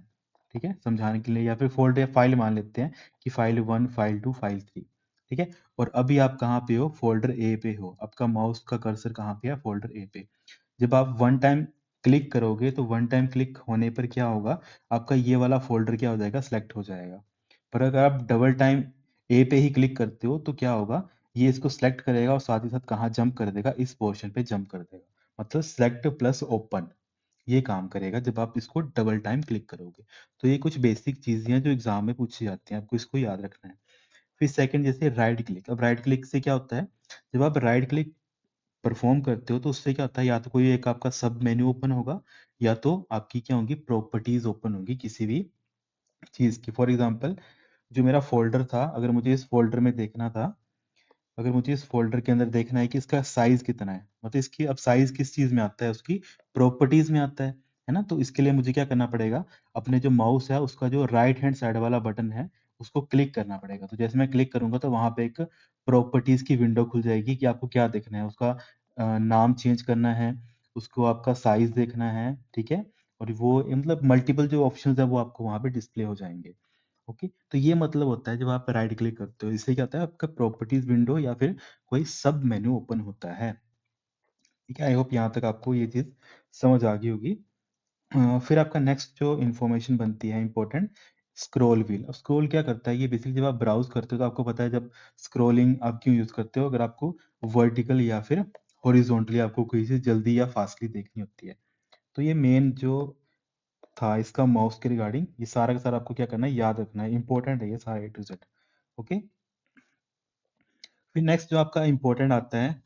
ठीक है, समझाने के लिए, या फिर फोल्डर या फाइल मान लेते हैं कि फाइल 1, फाइल 2, फाइल 3, ठीक है। और अभी आप कहाँ पे हो? फोल्डर ए पे हो। आपका माउस का कर्सर कहाँ पे है? फोल्डर ए पे। जब आप वन टाइम क्लिक करोगे तो वन टाइम क्लिक होने पर क्या होगा, आपका ये वाला फोल्डर क्या हो जाएगा? सिलेक्ट हो जाएगा। पर अगर आप डबल टाइम ए पे ही क्लिक करते हो तो क्या होगा, ये इसको सिलेक्ट करेगा और साथ ही साथ कहाँ जंप कर देगा? इस पोर्शन पे जंप कर देगा। मतलब सिलेक्ट प्लस ओपन ये काम करेगा जब आप इसको डबल टाइम क्लिक करोगे। तो ये कुछ बेसिक चीजें हैं जो एग्जाम में पूछी जाती हैं, आपको इसको याद रखना है। फिर सेकंड, जैसे राइट क्लिक। अब राइट क्लिक से क्या होता है, जब आप राइट क्लिक परफॉर्म करते हो तो उससे क्या होता है, या तो कोई एक आपका सब मेन्यू ओपन होगा, या तो आपकी क्या होगी, प्रॉपर्टीज ओपन होगी किसी भी चीज की। फॉर एग्जांपल, जो मेरा फोल्डर था, अगर मुझे इस फोल्डर में देखना था, अगर मुझे इस फोल्डर के अंदर देखना है कि इसका साइज कितना है, मतलब इसकी अब साइज किस चीज में आता है, उसकी प्रॉपर्टीज में आता है ना। तो इसके लिए मुझे क्या करना पड़ेगा, अपने जो माउस है उसका जो राइट हैंड साइड वाला बटन है उसको क्लिक करना पड़ेगा। तो जैसे मैं क्लिक करूंगा तो वहां पे एक प्रॉपर्टीज की विंडो खुल जाएगी कि आपको क्या देखना है, उसका नाम चेंज करना है, उसको आपका साइज देखना है, ठीक है। और वो मतलब मल्टीपल जो ऑप्शंस है वो आपको वहां पे डिस्प्ले हो जाएंगे। ओके, तो ये मतलब होता है जब आप राइट क्लिक करते हो, इससे क्या होता है, आपका प्रॉपर्टीज विंडो या फिर कोई सब मेन्यू ओपन होता है। ठीक है, आई होप यहाँ तक आपको ये चीज समझ आ गई होगी। फिर आपका नेक्स्ट जो इंफॉर्मेशन बनती है इंपॉर्टेंट, स्क्रॉल व्हील। अब स्क्रॉल क्या करता है, ये बेसिकली जब आप ब्राउज करते हो तो आपको पता है जब स्क्रॉलिंग आप क्यों यूज करते हो, अगर आपको वर्टिकल या फिर हॉरिजॉन्टली आपको कोई चीज जल्दी या फास्टली देखनी होती है। तो ये मेन जो था इसका माउस के रिगार्डिंग, ये सारा का सारा आपको क्या करना है, याद रखना है, इंपॉर्टेंट है ये सारा ए टू जेड। ओके, फिर नेक्स्ट जो आपका इंपॉर्टेंट आता है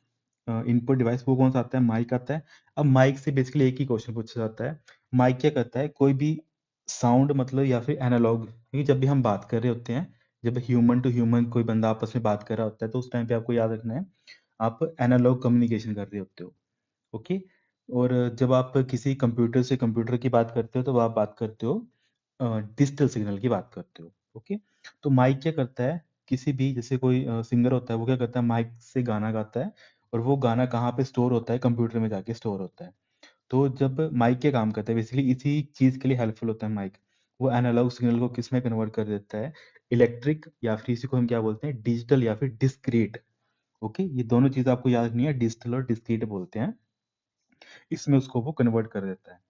इनपुट डिवाइस, वो कौन सा आता है? माइक आता है। अब माइक से बेसिकली एक ही क्वेश्चन पूछा जाता है। माइक क्या करता है, कोई भी साउंड मतलब या फिर एनालॉग, क्योंकि जब भी हम बात कर रहे होते हैं, जब ह्यूमन टू ह्यूमन कोई बंदा आपस में बात कर रहा होता है तो उस टाइम पे आपको याद रखना है आप एनालॉग कम्युनिकेशन कर रहे होते हो। ओके, और जब आप किसी कंप्यूटर से कंप्यूटर की बात करते हो तो आप बात करते हो डिजिटल सिग्नल की बात करते हो। ओके, तो माइक क्या करता है, किसी भी जैसे कोई सिंगर होता है वो क्या करता है, माइक से गाना गाता है, और वो गाना कहाँ पे स्टोर होता है, कंप्यूटर में जाके स्टोर होता है। तो जब माइक के काम करता है, बेसिकली इसी चीज के लिए हेल्पफुल होता है माइक। वो एनालॉग सिग्नल को किस में कन्वर्ट कर देता है, इलेक्ट्रिक, या फिर इसी को हम क्या बोलते हैं, डिजिटल या फिर डिस्क्रीट। ओके, ये दोनों चीज आपको याद रखनी है, डिजिटल और डिस्क्रीट बोलते हैं, इसमें उसको वो कन्वर्ट कर देता है।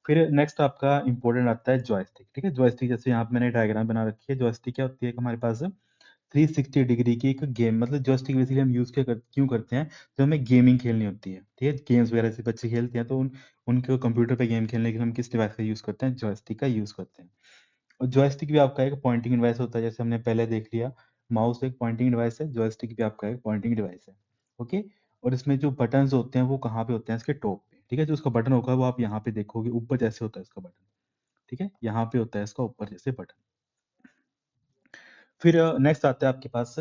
फिर नेक्स्ट आपका इंपॉर्टेंट आता है जॉयस्टिक। ठीक है, जॉयस्टिक जैसे यहाँ पे मैंने डायग्राम बना रखी है। जॉयस्टिक क्या होती है कि हमारे पास 360 डिग्री की एक गेम, मतलब जॉयस्टिक बेसिकली हम यूज क्यों करते हैं, जब हमें गेमिंग खेलनी होती है, ठीक है, गेम्स वगैरह से बच्चे खेलते हैं तो उनको कंप्यूटर पे गेम खेलने के लिए हम किस डिवाइस का यूज करते हैं, जॉयस्टिक का यूज करते हैं। और जॉयस्टिक भी आपका एक पॉइंटिंग डिवाइस होता है, जैसे हमने पहले देख लिया, माउस एक पॉइंटिंग डिवाइस है, जॉयस्टिक भी आपका एक पॉइंटिंग डिवाइस है। ओके, और इसमें जो बटन्स होते हैं वो कहाँ पे होते हैं, इसके टॉप पे। ठीक है, जो उसका बटन होगा वो आप यहाँ पे देखोगे, ऊपर जैसे होता है इसका बटन, ठीक है, यहाँ पे होता है इसका ऊपर जैसे बटन। फिर नेक्स्ट आता है आपके पास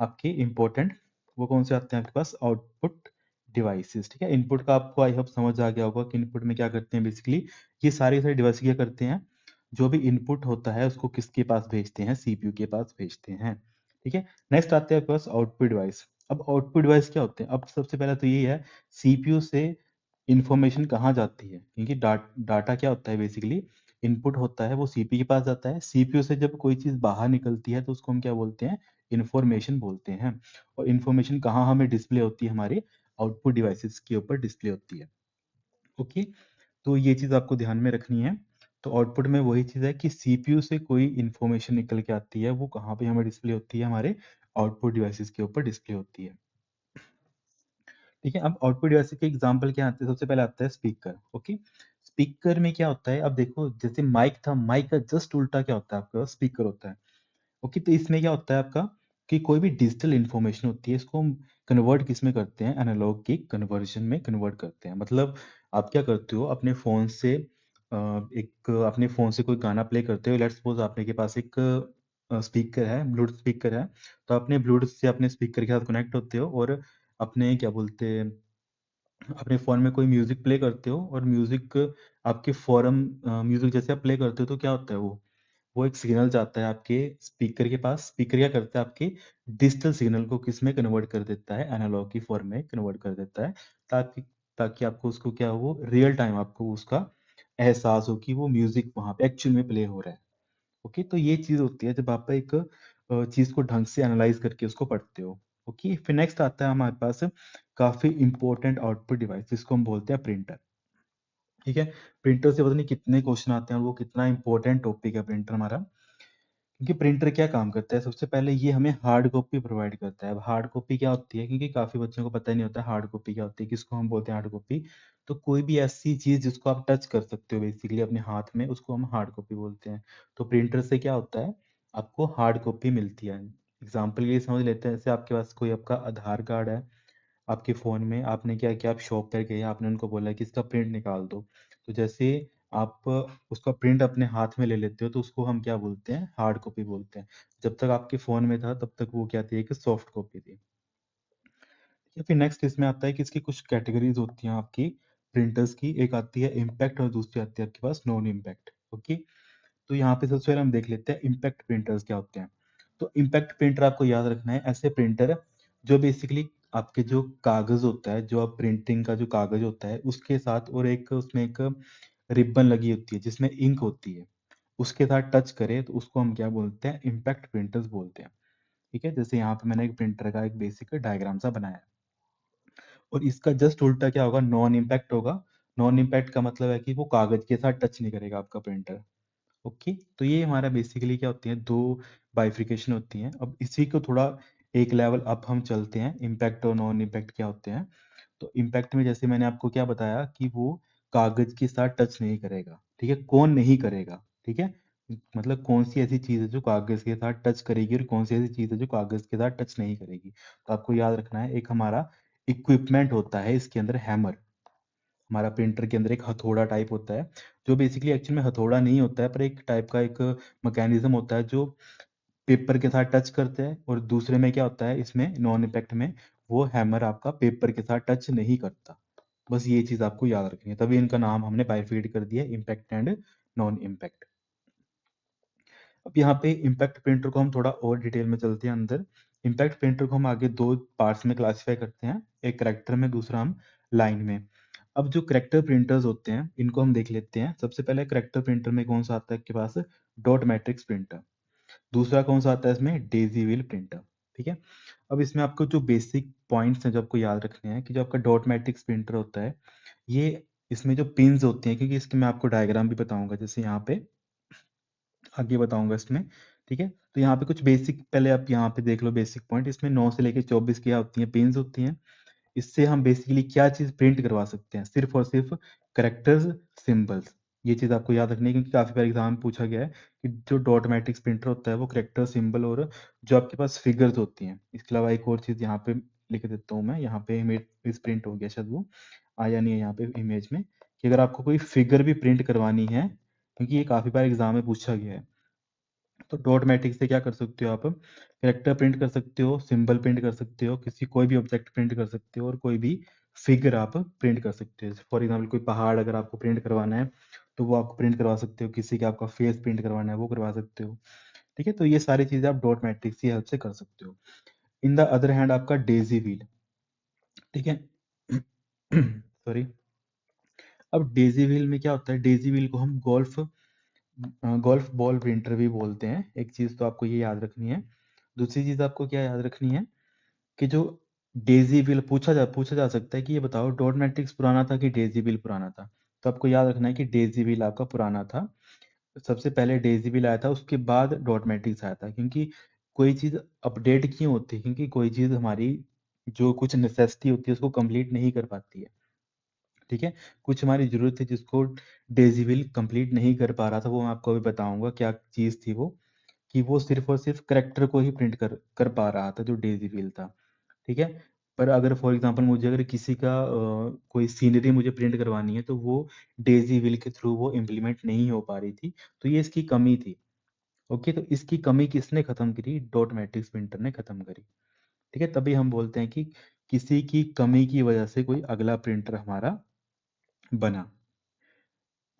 आपके इंपॉर्टेंट, वो कौन से आते हैं आपके पास, आउटपुट डिवाइसेस। ठीक है, इनपुट का आपको आई होप समझ आ गया होगा कि इनपुट में क्या करते हैं बेसिकली, ये सारे सारे डिवाइस क्या करते हैं, जो भी इनपुट होता है उसको किसके पास भेजते हैं, सीपीयू के पास भेजते हैं। ठीक है, नेक्स्ट आते हैं आपके पास आउटपुट डिवाइस। अब आउटपुट डिवाइस क्या होते हैं, अब सबसे पहले तो यही है, सीपीयू से इंफॉर्मेशन कहाँ जाती है, क्योंकि डाटा क्या होता है बेसिकली, इनपुट होता है वो सीपीयू के पास जाता है, सीपीयू से जब कोई चीज बाहर निकलती है तो उसको हम क्या बोलते हैं, इंफॉर्मेशन बोलते हैं। और इंफॉर्मेशन कहाँ हमें डिस्प्ले होती है, हमारे आउटपुट डिवाइसेस के ऊपर डिस्प्ले होती है। ओके, तो ये चीज आपको ध्यान में रखनी है। तो आउटपुट में वही चीज है कि सीपीयू से कोई इंफॉर्मेशन निकल के आती है, वो कहाँ पे हमें डिस्प्ले होती है, हमारे आउटपुट डिवाइसेस के ऊपर डिस्प्ले होती है। ठीक है, अब आउटपुट डिवाइस के एग्जांपल क्या आते हैं, सबसे पहले आता है स्पीकर। ओके, स्पीकर में क्या होता है, अब देखो जैसे माइक था, माइक का जस्ट उल्टा क्या होता है, आपके पास स्पीकर होता है। ओके, तो इसमें क्या होता है आपका, कि कोई भी डिजिटल इंफॉर्मेशन होती है इसको हम कन्वर्ट किस में करते हैं, एनालॉग की कन्वर्जन में कन्वर्ट करते हैं। मतलब आप क्या करते हो, अपने फोन से एक अपने फोन से कोई गाना प्ले करते हो, लेट्स सपोज आपने के पास एक स्पीकर है, ब्लूटूथ स्पीकर है, तो अपने ब्लूटूथ से अपने स्पीकर के साथ कनेक्ट होते हो और अपने क्या बोलते हैं, अपने फोन में कोई म्यूजिक प्ले करते हो, और म्यूजिक आपके फॉरम म्यूजिक जैसे आप प्ले करते हो तो क्या होता है, वो एक सिग्नल जाता है आपके स्पीकर के पास। स्पीकर क्या करता है, आपके डिजिटल सिग्नल को किस में कन्वर्ट कर देता है, एनालॉग की फॉर्म में कन्वर्ट कर देता है, ताकि ताकि आपको उसको क्या हो, रियल टाइम आपको उसका एहसास हो कि वो म्यूजिक वहां पे एक्चुअल में प्ले हो रहा है। ओके, तो ये चीज होती है जब आप एक चीज को ढंग से एनालाइज करके उसको पढ़ते हो। ओके, फिर नेक्स्ट आता है हमारे पास काफी इंपॉर्टेंट आउटपुट डिवाइस, जिसको हम बोलते हैं प्रिंटर। ठीक है, प्रिंटर से पता नहीं कितने क्वेश्चन आते हैं और वो कितना इंपॉर्टेंट टॉपिक है प्रिंटर हमारा। क्योंकि प्रिंटर क्या काम करता है, सबसे पहले ये हमें हार्ड कॉपी प्रोवाइड करता है। अब हार्ड कॉपी क्या होती है, क्योंकि काफी बच्चों को पता ही नहीं होता हार्ड कॉपी क्या होती है, किसको हम बोलते हैं हार्ड कॉपी। तो कोई भी ऐसी चीज जिसको आप टच कर सकते हो बेसिकली अपने हाथ में, उसको हम हार्ड कॉपी बोलते हैं। तो प्रिंटर से क्या होता है, आपको हार्ड कॉपी मिलती है। एग्जाम्पल के लिए समझ लेते हैं, जैसे आपके पास कोई आपका आधार कार्ड है आपके फ़ोन में, आपने क्या किया, आप शॉप पर गए, आपने उनको बोला कि इसका प्रिंट निकाल दो। तो जैसे आप उसका प्रिंट अपने हाथ में ले लेते हो, तो उसको हम क्या बोलते हैं, हार्ड कॉपी बोलते हैं। जब तक आपके फ़ोन में था तब तक वो क्या थी, एक सॉफ्ट कॉपी थी। या फिर नेक्स्ट इसमें आता है कि इसकी कुछ कैटेगरीज होती हैं आपकी प्रिंटर्स की। एक आती है इम्पैक्ट और दूसरी आती है आपके पास नॉन इम्पैक्ट। ओके, तो यहाँ पे सबसे पहले हम देख लेते हैं इम्पैक्ट प्रिंटर्स क्या होते हैं। तो इम्पैक्ट प्रिंटर आपको याद रखना है, ऐसे प्रिंटर जो बेसिकली आपके जो कागज होता है, जो आप प्रिंटिंग का जो कागज होता है उसके साथ, और एक उसमें एक रिबन लगी होती है जिसमें इंक होती है, उसके साथ टच करे तो उसको हम क्या बोलते हैं, इम्पैक्ट प्रिंटर्स बोलते हैं। ठीक है, जैसे यहाँ पे मैंने एक प्रिंटर का एक बेसिक डायग्राम सा बनाया है। और इसका जस्ट उल्टा क्या होगा, नॉन इम्पैक्ट होगा। नॉन इम्पैक्ट का मतलब है कि वो कागज के साथ टच नहीं करेगा आपका प्रिंटर। ओके, तो ये हमारा बेसिकली क्या होती है, दो बाइफिकेशन होती हैं। अब इसी को थोड़ा एक लेवल अप हम चलते हैं, इम्पैक्ट और नॉन इम्पैक्ट क्या होते हैं। तो इम्पैक्ट में जैसे मैंने आपको क्या बताया कि वो कागज के साथ टच नहीं करेगा। ठीक है, कौन नहीं करेगा, ठीक है, मतलब कौन सी ऐसी चीज है जो कागज के साथ टच करेगी और कौन सी ऐसी चीज है जो कागज के साथ टच नहीं करेगी। तो आपको याद रखना है, एक हमारा इक्विपमेंट होता है इसके अंदर, हैमर। हमारा प्रिंटर के अंदर एक हथौड़ा टाइप होता है, जो बेसिकली एक्चुअल में हथौड़ा नहीं होता है, पर एक टाइप का एक मैकेनिज्म होता है जो पेपर के साथ टच करते हैं। और दूसरे में क्या होता है, इसमें नॉन इम्पैक्ट में वो हैमर आपका पेपर के साथ टच नहीं करता। बस ये चीज आपको याद रखनी है, तभी इनका नाम हमने बाइफिकेट कर दिया, इम्पैक्ट एंड नॉन इम्पैक्ट। अब यहाँ पे इम्पैक्ट प्रिंटर को हम थोड़ा और डिटेल में चलते हैं अंदर। इम्पैक्ट प्रिंटर को हम आगे दो पार्ट्स में क्लासिफाई करते हैं, एक करेक्टर में, दूसरा हम लाइन में। अब जो करेक्टर प्रिंटर्स होते हैं इनको हम देख लेते हैं। सबसे पहले करेक्टर प्रिंटर में कौन सा आता है आपके पास, डॉट मैट्रिक्स प्रिंटर। दूसरा कौन सा आता है इसमें, डेजी व्हील प्रिंटर। ठीक है, अब इसमें आपको जो बेसिक पॉइंट्स हैं जो आपको याद रखने हैं, कि जो आपका डॉट मैट्रिक्स प्रिंटर होता है, ये इसमें जो पिंस होती हैं, क्योंकि इसके मैं आपको डायग्राम भी बताऊंगा, जैसे यहाँ पे आगे बताऊंगा इसमें। ठीक है, तो यहाँ पे कुछ बेसिक, पहले आप यहाँ पे देख लो बेसिक पॉइंट। इसमें 9 से लेकर 24 क्या होती हैं, पिंस होती हैं। इससे हम बेसिकली क्या चीज प्रिंट करवा सकते हैं, सिर्फ और सिर्फ करेक्टर्स, सिंबल्स। ये चीज आपको याद रखनी है, क्योंकि काफी बार एग्जाम में पूछा गया है कि जो डॉट मैट्रिक्स प्रिंटर होता है वो करेक्टर, सिंबल और जो आपके पास फिगर्स होती हैं। इसके अलावा एक और चीज यहाँ पे लिख देता हूँ मैं, यहाँ पे इमेज प्रिंट हो गया, शायद वो आया नहीं है यहाँ पे इमेज में, कि अगर आपको कोई फिगर भी प्रिंट करवानी है, क्योंकि ये काफी बार एग्जाम में पूछा गया है, तो डॉट मैट्रिक्स से क्या कर सकते हो आप, कैरेक्टर प्रिंट कर सकते हो, सिंबल प्रिंट कर सकते हो, किसी कोई भी ऑब्जेक्ट प्रिंट कर सकते हो, और कोई भी फिगर आप प्रिंट कर सकते हो। फॉर एग्जाम्पल कोई पहाड़ अगर आपको प्रिंट करवाना है तो वो आपको प्रिंट करवा सकते हो, किसी का आपका फेस प्रिंट करवाना है वो करवा सकते हो। ठीक है, तो ये सारी चीजें आप डॉट मैट्रिक्स की हेल्प से कर सकते हो। इन द अदर हैंड आपका डेजी व्हील, ठीक है, सॉरी। अब डेजी व्हील में क्या होता है, डेजी व्हील को हम गोल्फ बॉल प्रिंटर भी बोलते हैं। एक चीज तो आपको ये याद रखनी है। दूसरी चीज आपको क्या याद रखनी है, कि जो डेजी बिल पूछा जा सकता है कि ये बताओ डॉट मैट्रिक्स पुराना था कि डेजी बिल पुराना था। तो आपको याद रखना है कि डेजी बिल आपका पुराना था। सबसे पहले डेजी बिल आया था, उसके बाद डॉट मैट्रिक्स आया था। क्योंकि कोई चीज अपडेट क्यों होती है, क्योंकि कोई चीज हमारी जो कुछ नेसेसिटी होती है उसको कंप्लीट नहीं कर पाती है। ठीक है, कुछ हमारी जरूरत है जिसको डेजी बिल कंप्लीट नहीं कर पा रहा था, वो मैं आपको अभी बताऊंगा क्या चीज थी वो, कि वो सिर्फ और सिर्फ करेक्टर को ही प्रिंट कर पा रहा था, जो डेजी व्हील था। ठीक है, पर अगर फॉर एग्जांपल मुझे अगर किसी का कोई सीनरी मुझे प्रिंट करवानी है तो वो डेजी व्हील के थ्रू वो इम्प्लीमेंट नहीं हो पा रही थी, तो ये इसकी कमी थी। ओके, तो इसकी कमी किसने खत्म करी, डॉट मैट्रिक्स प्रिंटर ने खत्म करी। ठीक है, तभी हम बोलते हैं कि किसी की कमी की वजह से कोई अगला प्रिंटर हमारा बना।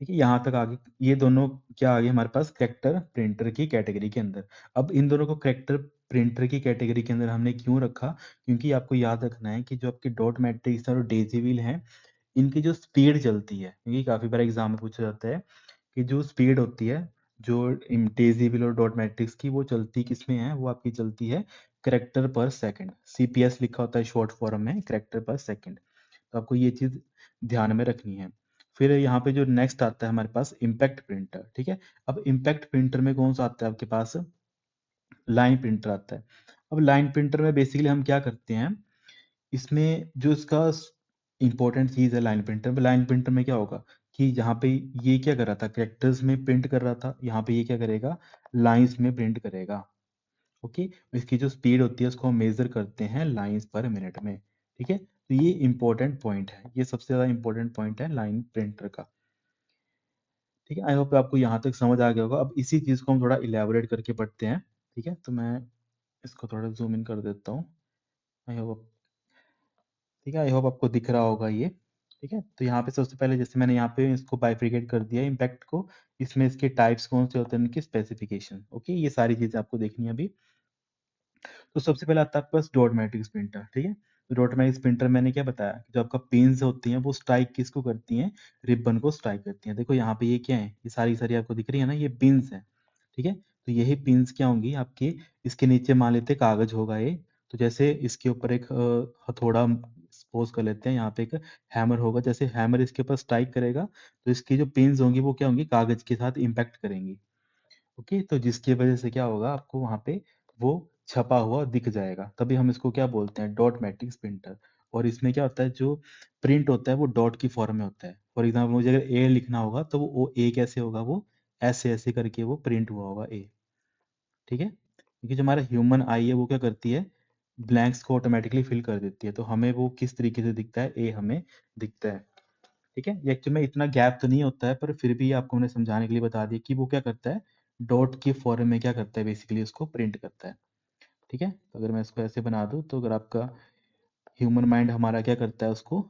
ठीक है, यहाँ तक आगे ये दोनों क्या आ गए हमारे पास कैरेक्टर प्रिंटर की कैटेगरी के अंदर। अब इन दोनों को कैरेक्टर प्रिंटर की कैटेगरी के अंदर हमने क्यों रखा, क्योंकि आपको याद रखना है कि जो आपके डॉट मैट्रिक्स और डेजी व्हील हैं, इनकी जो स्पीड चलती है, क्योंकि काफी बार एग्जाम में पूछा जाता है कि जो स्पीड होती है, जो डेजी व्हील और डॉट मैट्रिक्स की, वो चलती किसमें है, वो आपकी चलती है कैरेक्टर पर सेकंड, सीपीएस लिखा होता है शॉर्ट फॉर्म में, कैरेक्टर पर सेकंड। तो आपको ये चीज ध्यान में रखनी है। फिर यहाँ पे जो नेक्स्ट आता है हमारे पास इम्पैक्ट प्रिंटर। ठीक है, अब इम्पैक्ट प्रिंटर में कौन सा आता है आपके पास, लाइन प्रिंटर आता है। अब लाइन प्रिंटर में बेसिकली हम क्या करते हैं, इसमें जो इसका इंपॉर्टेंट चीज है लाइन प्रिंटर में, लाइन प्रिंटर में क्या होगा कि यहाँ पे ये क्या कर रहा था, कैरेक्टर्स में प्रिंट कर रहा था, यहाँ पे ये क्या करेगा, लाइंस में प्रिंट करेगा। ओके, इसकी जो स्पीड होती है उसको हम मेजर करते हैं लाइंस पर मिनट में। ठीक है, तो ये इंपॉर्टेंट पॉइंट है, ये सबसे ज्यादा इंपॉर्टेंट पॉइंट है लाइन प्रिंटर का। ठीक है, आई होप आपको यहाँ तक समझ आ गया होगा। अब इसी चीज को हम थोड़ा इलेबोरेट करके पढ़ते हैं। ठीक है, तो मैं इसको थोड़ा जूम इन कर देता हूँ। आई होप, ठीक है, आई होप आपको दिख रहा होगा ये। ठीक है, तो यहाँ पे सबसे पहले जैसे मैंने यहाँ पे इसको बाइफरिकेट कर दिया इम्पैक्ट को, इसमें इसके टाइप्स कौन से होते हैं, उनकी स्पेसिफिकेशन। ओके, ये सारी चीजें आपको देखनी है अभी। तो सबसे पहले आता है आपके पास डॉट मैट्रिक्स प्रिंटर। ठीक है, तो डॉट मैट्रिक्स प्रिंटर मैंने क्या बताया कि जो आपका पिन्स होती हैं वो स्ट्राइक किसको करती हैं, रिबन को स्ट्राइक करती हैं। देखो यहाँ पे ये क्या है, ये सारी सारी आपको दिख रही है ना, ये पिन्स हैं। ठीक है, तो यही पिन्स क्या होंगी आपके, इसके नीचे मान लेते हैं कागज होगा ये, तो जैसे इसके ऊपर एक हथौड़ा सपोज कर लेते हैं, यहाँ पे एक हैमर होगा, जैसे हैमर इसके ऊपर स्ट्राइक करेगा तो इसकी जो पिन्स होंगी वो क्या होंगी, कागज के साथ इम्पैक्ट करेंगी। ओके, तो जिसकी वजह से क्या होगा, आपको वहां पे वो छपा हुआ दिख जाएगा, तभी हम इसको क्या बोलते हैं, डॉट मैट्रिक्स प्रिंटर। और इसमें क्या होता है, जो प्रिंट होता है वो डॉट की फॉर्म में होता है। फॉर एग्जाम्पल मुझे अगर ए लिखना होगा तो वो ए कैसे होगा, वो ऐसे ऐसे करके वो प्रिंट हुआ होगा ए। ठीक है, क्योंकि जो हमारा ह्यूमन आई है वो क्या करती है, ब्लैंक्स को ऑटोमेटिकली फिल कर देती है, तो हमें वो किस तरीके से दिखता है, ए हमें दिखता है। ठीक है, ये एक्चुअली में इतना गैप तो नहीं होता है, पर फिर भी आपको मैंने समझाने के लिए बता दिया कि वो क्या करता है, डॉट की फॉर्म में क्या करता है, बेसिकली उसको प्रिंट करता है। ठीक है, तो अगर मैं इसको ऐसे बना दूं, तो अगर आपका ह्यूमन माइंड हमारा क्या करता है, उसको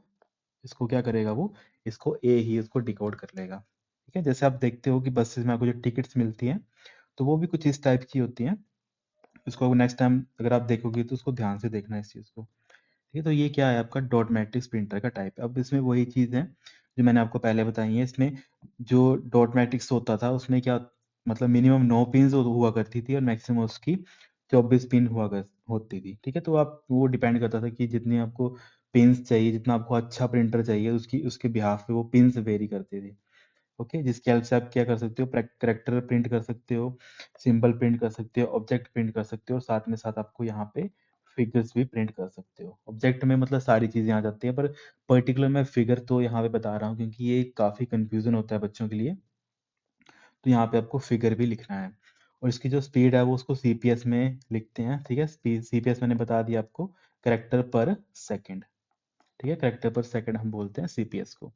इसको क्या करेगा, वो इसको ए ही उसको डिकोड कर लेगा। ठीक है, जैसे आप देखते हो कि बसेस में आपको जो टिकट्स मिलती हैं, तो वो भी कुछ इस टाइप की होती हैं। इसको नेक्स्ट टाइम अगर आप देखोगे तो उसको ध्यान से देखना इस चीज को। ठीक है, तो ये क्या है आपका डॉट मैट्रिक्स प्रिंटर का टाइप। अब इसमें वही चीज है जो मैंने आपको पहले बताई है। इसमें जो डॉट मैट्रिक्स होता था उसमें क्या, मतलब मिनिमम 9 पिन हुआ करती थी और मैक्सिमम उसकी 24 पिन होती थी। ठीक है, तो आप वो डिपेंड करता था कि जितनी आपको पिन्स चाहिए, जितना आपको अच्छा प्रिंटर चाहिए, उसकी उसके बिहाफ पे वो पिन्स वेरी करते थे। ओके, जिसकी हेल्प से आप क्या कर सकते हो, करेक्टर प्रिंट कर सकते हो, सिंबल प्रिंट कर सकते हो, ऑब्जेक्ट प्रिंट कर सकते हो, और साथ में साथ आपको यहाँ पे फिगर्स भी प्रिंट कर सकते हो। ऑब्जेक्ट में मतलब सारी चीजें आ जाती हैं, पर पर्टिकुलर मैं फिगर तो यहाँ पे बता रहा हूँ क्योंकि ये काफी कंफ्यूजन होता है बच्चों के लिए, तो यहाँ पे आपको फिगर भी लिखना है। और इसकी जो स्पीड है वो उसको सीपीएस में लिखते हैं। ठीक है, सीपीएस मैंने बता दिया आपको, करेक्टर पर सेकंड। ठीक है, करेक्टर पर सेकंड हम बोलते हैं सीपीएस को।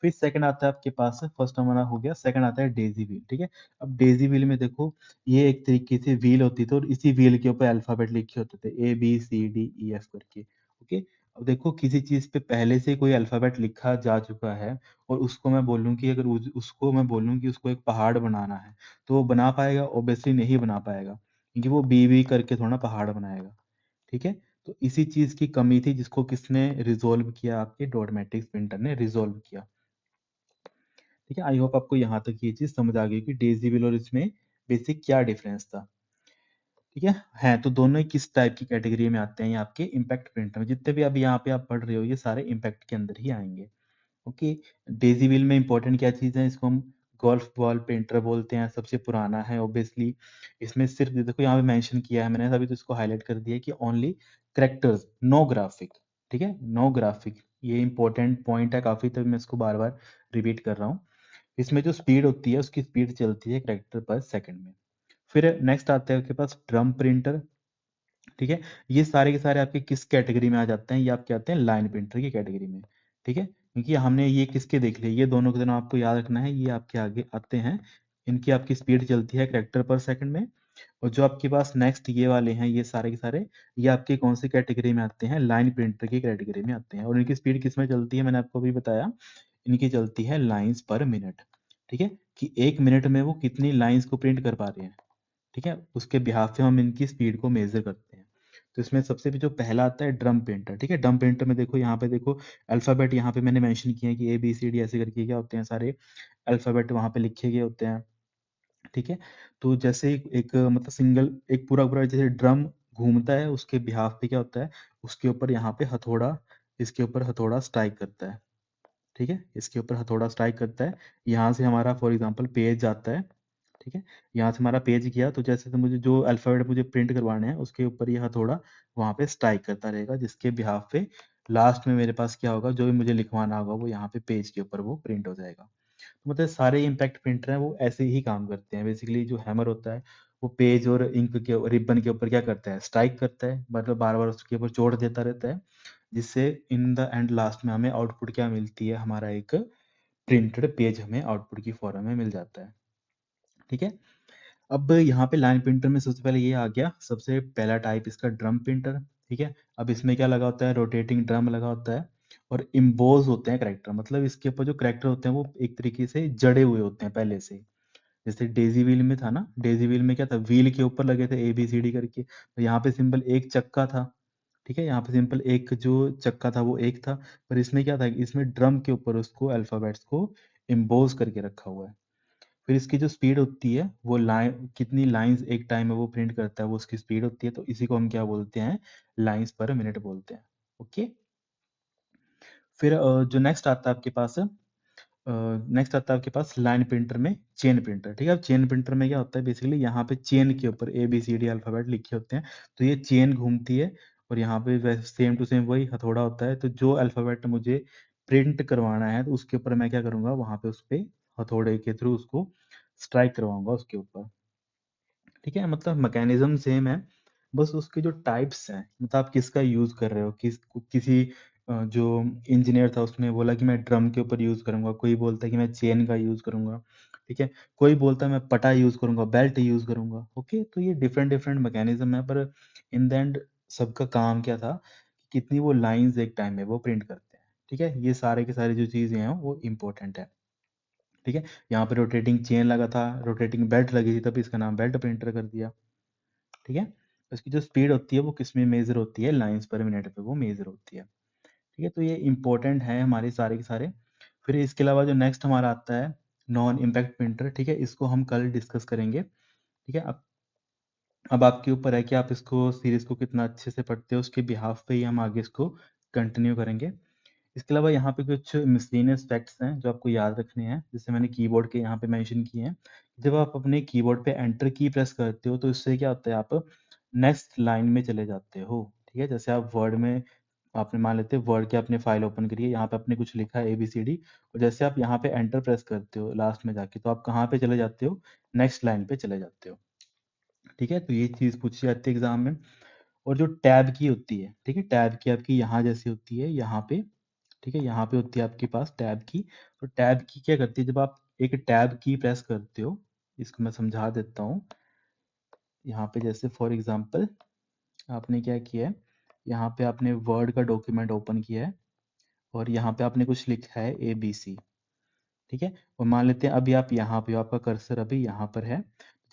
फिर सेकंड आता है आपके पास, फर्स्ट हमारा हो गया, सेकंड आता है डेजी व्हील। ठीक है, अब डेजी व्हील में देखो, ये एक तरीके से व्हील होती थी और इसी व्हील के ऊपर अल्फाबेट लिखे होते थे, A B C D E F करके। ओके, अब देखो किसी चीज पे पहले से कोई अल्फाबेट लिखा जा चुका है, और उसको मैं बोलूं कि अगर उसको मैं बोलूं कि उसको एक पहाड़ बनाना है, तो वो बना पाएगा? ऑब्वियसली नहीं बना पाएगा, क्योंकि वो बी बी करके थोड़ा पहाड़ बनाएगा। ठीक है, तो इसी चीज की कमी थी जिसको किसने रिजोल्व किया, आपके डॉट मैट्रिक्स प्रिंटर ने रिजोल्व किया। ठीक है, आई होप आपको यहाँ तक ये चीज समझ आ गई कि डेजी व्हील और इसमें बेसिक क्या डिफरेंस था। ठीक है, तो दोनों ही किस टाइप की कैटेगरी में आते हैं, ये आपके इम्पैक्ट प्रिंटर में, जितने भी अभी यहाँ पे आप पढ़ रहे हो ये सारे इम्पैक्ट के अंदर ही आएंगे। ओके, डेजी व्हील में इंपॉर्टेंट क्या चीज है, इसको हम गोल्फ बॉल प्रिंटर बोलते हैं, सबसे पुराना है ऑब्वियसली। इसमें सिर्फ देखो यहाँ पे मेंशन किया है मैंने, अभी तो इसको हाईलाइट कर दिया है कि ओनली करेक्टर्स, नो ग्राफिक। ठीक है, नो ग्राफिक, ये इंपॉर्टेंट पॉइंट है काफी, तो मैं इसको बार बार रिपीट कर रहा हूँ। इसमें जो स्पीड होती है उसकी स्पीड चलती है कैरेक्टर पर सेकंड में। फिर नेक्स्ट आता है आपके पास ड्रम प्रिंटर। ठीक है, ये सारे के सारे आपके किस कैटेगरी में आ जाते हैं, ये आपके आते हैं लाइन प्रिंटर की कैटेगरी में। ठीक है, क्योंकि हमने ये किसके देख लिए, ये दोनों के दोनों आपको याद रखना है, ये आपके आगे आते हैं, इनकी आपकी स्पीड चलती है कैरेक्टर पर सेकंड में। और जो आपके पास नेक्स्ट ये वाले हैं, ये सारे के सारे, ये आपके कौन सी कैटेगरी में आते हैं, लाइन प्रिंटर की कैटेगरी में आते हैं। और इनकी स्पीड किस में चलती है, मैंने आपको अभी बताया, इनकी चलती है लाइंस पर मिनट। ठीक है, कि 1 मिनट में वो कितनी लाइंस को प्रिंट कर पा रहे हैं। ठीक है, उसके बिहाफ पे हम इनकी स्पीड को मेजर करते हैं। तो इसमें सबसे भी जो पहला आता है ड्रम प्रिंटर। ठीक है, ड्रम प्रिंटर में देखो यहाँ पे देखो अल्फाबेट यहाँ पे मैंने मेंशन किया है कि ABCD ऐसे करके क्या होते हैं, सारे अल्फाबेट वहाँ पे लिखे गए होते हैं। ठीक है, तो जैसे एक मतलब सिंगल एक पूरा पूरा जैसे ड्रम घूमता है, उसके बिहाफ पे क्या होता है, उसके ऊपर यहाँ पे हथौड़ा, इसके ऊपर हथौड़ा स्ट्राइक करता है। ठीक है, इसके ऊपर हथौड़ा स्ट्राइक करता है, यहाँ से हमारा फॉर एग्जांपल पेज जाता है। ठीक है, यहाँ से हमारा पेज गया, तो जैसे तो मुझे जो अल्फाबेट मुझे प्रिंट करवाने हैं उसके ऊपर ये हथौड़ा वहाँ पे स्ट्राइक करता रहेगा, जिसके बिहाफ पे लास्ट में मेरे पास क्या होगा, जो भी मुझे लिखवाना होगा वो यहाँ पे पेज के ऊपर वो प्रिंट हो जाएगा। तो मतलब सारे इम्पैक्ट प्रिंटर हैं वो ऐसे ही काम करते हैं। बेसिकली जो हैमर होता है वो पेज और इंक के रिबन के ऊपर क्या करता है, स्ट्राइक करता है, मतलब बार बार उसके ऊपर चोट देता रहता है, जिससे इन द एंड लास्ट में हमें आउटपुट क्या मिलती है, हमारा एक प्रिंटेड पेज हमें आउटपुट की फॉर्म में मिल जाता है। ठीक है, अब यहाँ पे लाइन प्रिंटर में सबसे पहले ये आ गया, सबसे पहला टाइप इसका ड्रम प्रिंटर। ठीक है, अब इसमें क्या लगा होता है, रोटेटिंग ड्रम लगा होता है, और इम्बोज होते हैं करेक्टर, मतलब इसके ऊपर जो करेक्टर होते हैं वो एक तरीके से जड़े हुए होते हैं पहले से। जैसे डेजी व्हील में था ना, डेजी व्हील में क्या था, व्हील के ऊपर लगे थे ABCD करके, तो यहाँ पे सिंपल एक चक्का था। ठीक है, यहाँ पे सिंपल एक जो चक्का था वो एक था, पर इसमें क्या था, इसमें ड्रम के ऊपर उसको अल्फाबेट्स को इम्बोज करके रखा हुआ है। फिर इसकी जो स्पीड होती है, वो लाइन कितनी लाइंस एक टाइम में वो प्रिंट करता है, वो उसकी स्पीड होती है, तो इसी को हम क्या बोलते हैं, लाइंस पर मिनट बोलते हैं। ओके, फिर जो नेक्स्ट आता है आपके पास, नेक्स्ट आता है आपके पास लाइन प्रिंटर में चेन प्रिंटर। ठीक है, अब चेन प्रिंटर में क्या होता है, बेसिकली यहाँ पे चेन के ऊपर ABCD अल्फाबेट लिखे होते हैं, तो ये चेन घूमती है, और यहाँ पे वैसे सेम टू सेम वही हथौड़ा होता है, तो जो अल्फाबेट मुझे प्रिंट करवाना है तो उसके ऊपर मैं क्या करूंगा, वहां पे उस पे हथौड़े के थ्रू उसको स्ट्राइक करवाऊंगा उसके ऊपर। ठीक है, मतलब मैकेनिज्म सेम है, बस उसके जो टाइप्स हैं, मतलब आप किसका यूज कर रहे हो, किसी जो इंजीनियर था उसने बोला कि मैं ड्रम के ऊपर यूज करूंगा, कोई बोलता है कि मैं चेन का यूज करूंगा। ठीक है, कोई बोलता है मैं पटा यूज करूंगा, बेल्ट यूज करूंगा। ओके, तो ये डिफरेंट डिफरेंट मैकेनिज्म है, पर इन द एंड सबका काम क्या था, कि कितनी वो लाइंस एक टाइम में वो प्रिंट करते हैं। ठीक है, ये सारे के सारे जो चीजें हैं वो इंपॉर्टेंट है। ठीक है, यहाँ पे रोटेटिंग चेन लगा था, रोटेटिंग बेल्ट लगी थी, तभी इसका नाम बेल्ट प्रिंटर कर दिया। ठीक है, उसकी जो स्पीड होती है वो किस में मेजर होती है, लाइंस पर मिनट पे वो मेजर होती है। ठीक है, तो ये इंपॉर्टेंट है हमारे सारे के सारे। फिर इसके अलावा जो नेक्स्ट हमारा आता है नॉन इम्पैक्ट प्रिंटर। ठीक है, इसको हम कल डिस्कस करेंगे। ठीक है, अब आपके ऊपर है कि आप इसको सीरीज को कितना अच्छे से पढ़ते हो, उसके बिहाफ पे ही हम आगे इसको कंटिन्यू करेंगे। इसके अलावा यहाँ पे कुछ मिसलेनियस फैक्ट्स हैं जो आपको याद रखने हैं, जैसे मैंने कीबोर्ड के यहाँ पे मेंशन किए हैं। जब आप अपने कीबोर्ड पे एंटर की प्रेस करते हो तो इससे क्या होता है, आप नेक्स्ट लाइन में चले जाते हो। ठीक है, जैसे आप वर्ड में, आपने मान लेते हैं वर्ड की आपने फाइल ओपन करी है, यहाँ पे आपने कुछ लिखा है ABCD, और जैसे आप यहाँ पे एंटर प्रेस करते हो लास्ट में जाके, तो आप कहाँ पे चले जाते हो, नेक्स्ट लाइन पे चले जाते हो। ठीक है, तो ये चीज पूछी जाती है एग्जाम में। और जो टैब की होती है, ठीक है, टैब की आपकी यहाँ जैसी होती है, यहाँ पे। ठीक है, यहाँ पे होती है आपके पास टैब की। तो टैब की क्या करती है, जब आप एक टैब की प्रेस करते हो, इसको मैं समझा देता हूँ। यहाँ पे जैसे फॉर एग्जांपल आपने क्या किया है, यहाँ पे आपने वर्ड का डॉक्यूमेंट ओपन किया है, और यहाँ पे आपने कुछ लिखा है ABC। ठीक है, और मान लेते हैं अभी आप यहाँ पे हो, आपका कर्सर अभी यहाँ पर है।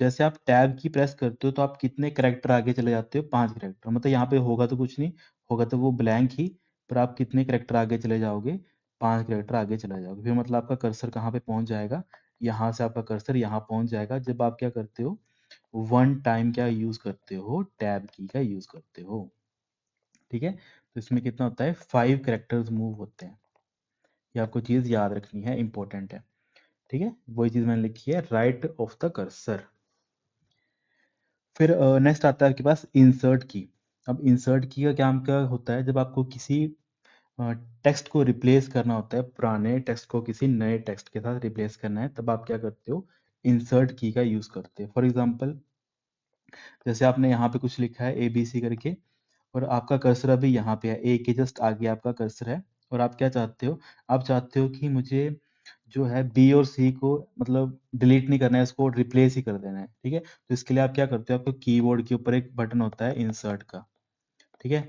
जैसे आप टैब की प्रेस करते हो तो आप कितने करेक्टर आगे चले जाते हो, 5 करेक्टर, मतलब यहाँ पे होगा तो कुछ नहीं, होगा तो वो ब्लैंक ही, पर आप कितने करेक्टर आगे चले जाओगे, 5 करेक्टर आगे चले जाओगे। फिर मतलब आपका कर्सर कहाँ पे पहुंच जाएगा, यहाँ से आपका कर्सर यहाँ पहुंच जाएगा, जब आप क्या करते हो, वन टाइम क्या यूज करते हो, टैब की का यूज करते हो। ठीक है, तो इसमें कितना होता है, 5 करेक्टर्स मूव होते हैं। ये आपको चीज याद रखनी है, इंपॉर्टेंट है। ठीक है, वही चीज मैंने लिखी है, राइट ऑफ द कर्सर। फिर नेक्स्ट आता है आपके पास इंसर्ट की। अब इंसर्ट की का काम क्या होता है, जब आपको किसी टेक्स्ट को रिप्लेस करना होता है, पुराने टेक्स्ट को किसी नए टेक्स्ट के साथ रिप्लेस करना है, तब आप क्या करते हो, इंसर्ट की का यूज करते हैं। फॉर एग्जांपल जैसे आपने यहाँ पे कुछ लिखा है ABC करके, और आपका कर्सर अभी यहाँ पे है, ए के जस्ट आगे आपका कर्सर है, और आप क्या चाहते हो, आप चाहते हो कि मुझे जो है B और C को मतलब डिलीट नहीं करना है, इसको रिप्लेस ही कर देना है। ठीक है, तो इसके लिए आप क्या करते हो, आपको कीबोर्ड के ऊपर एक बटन होता है इंसर्ट का। ठीक है,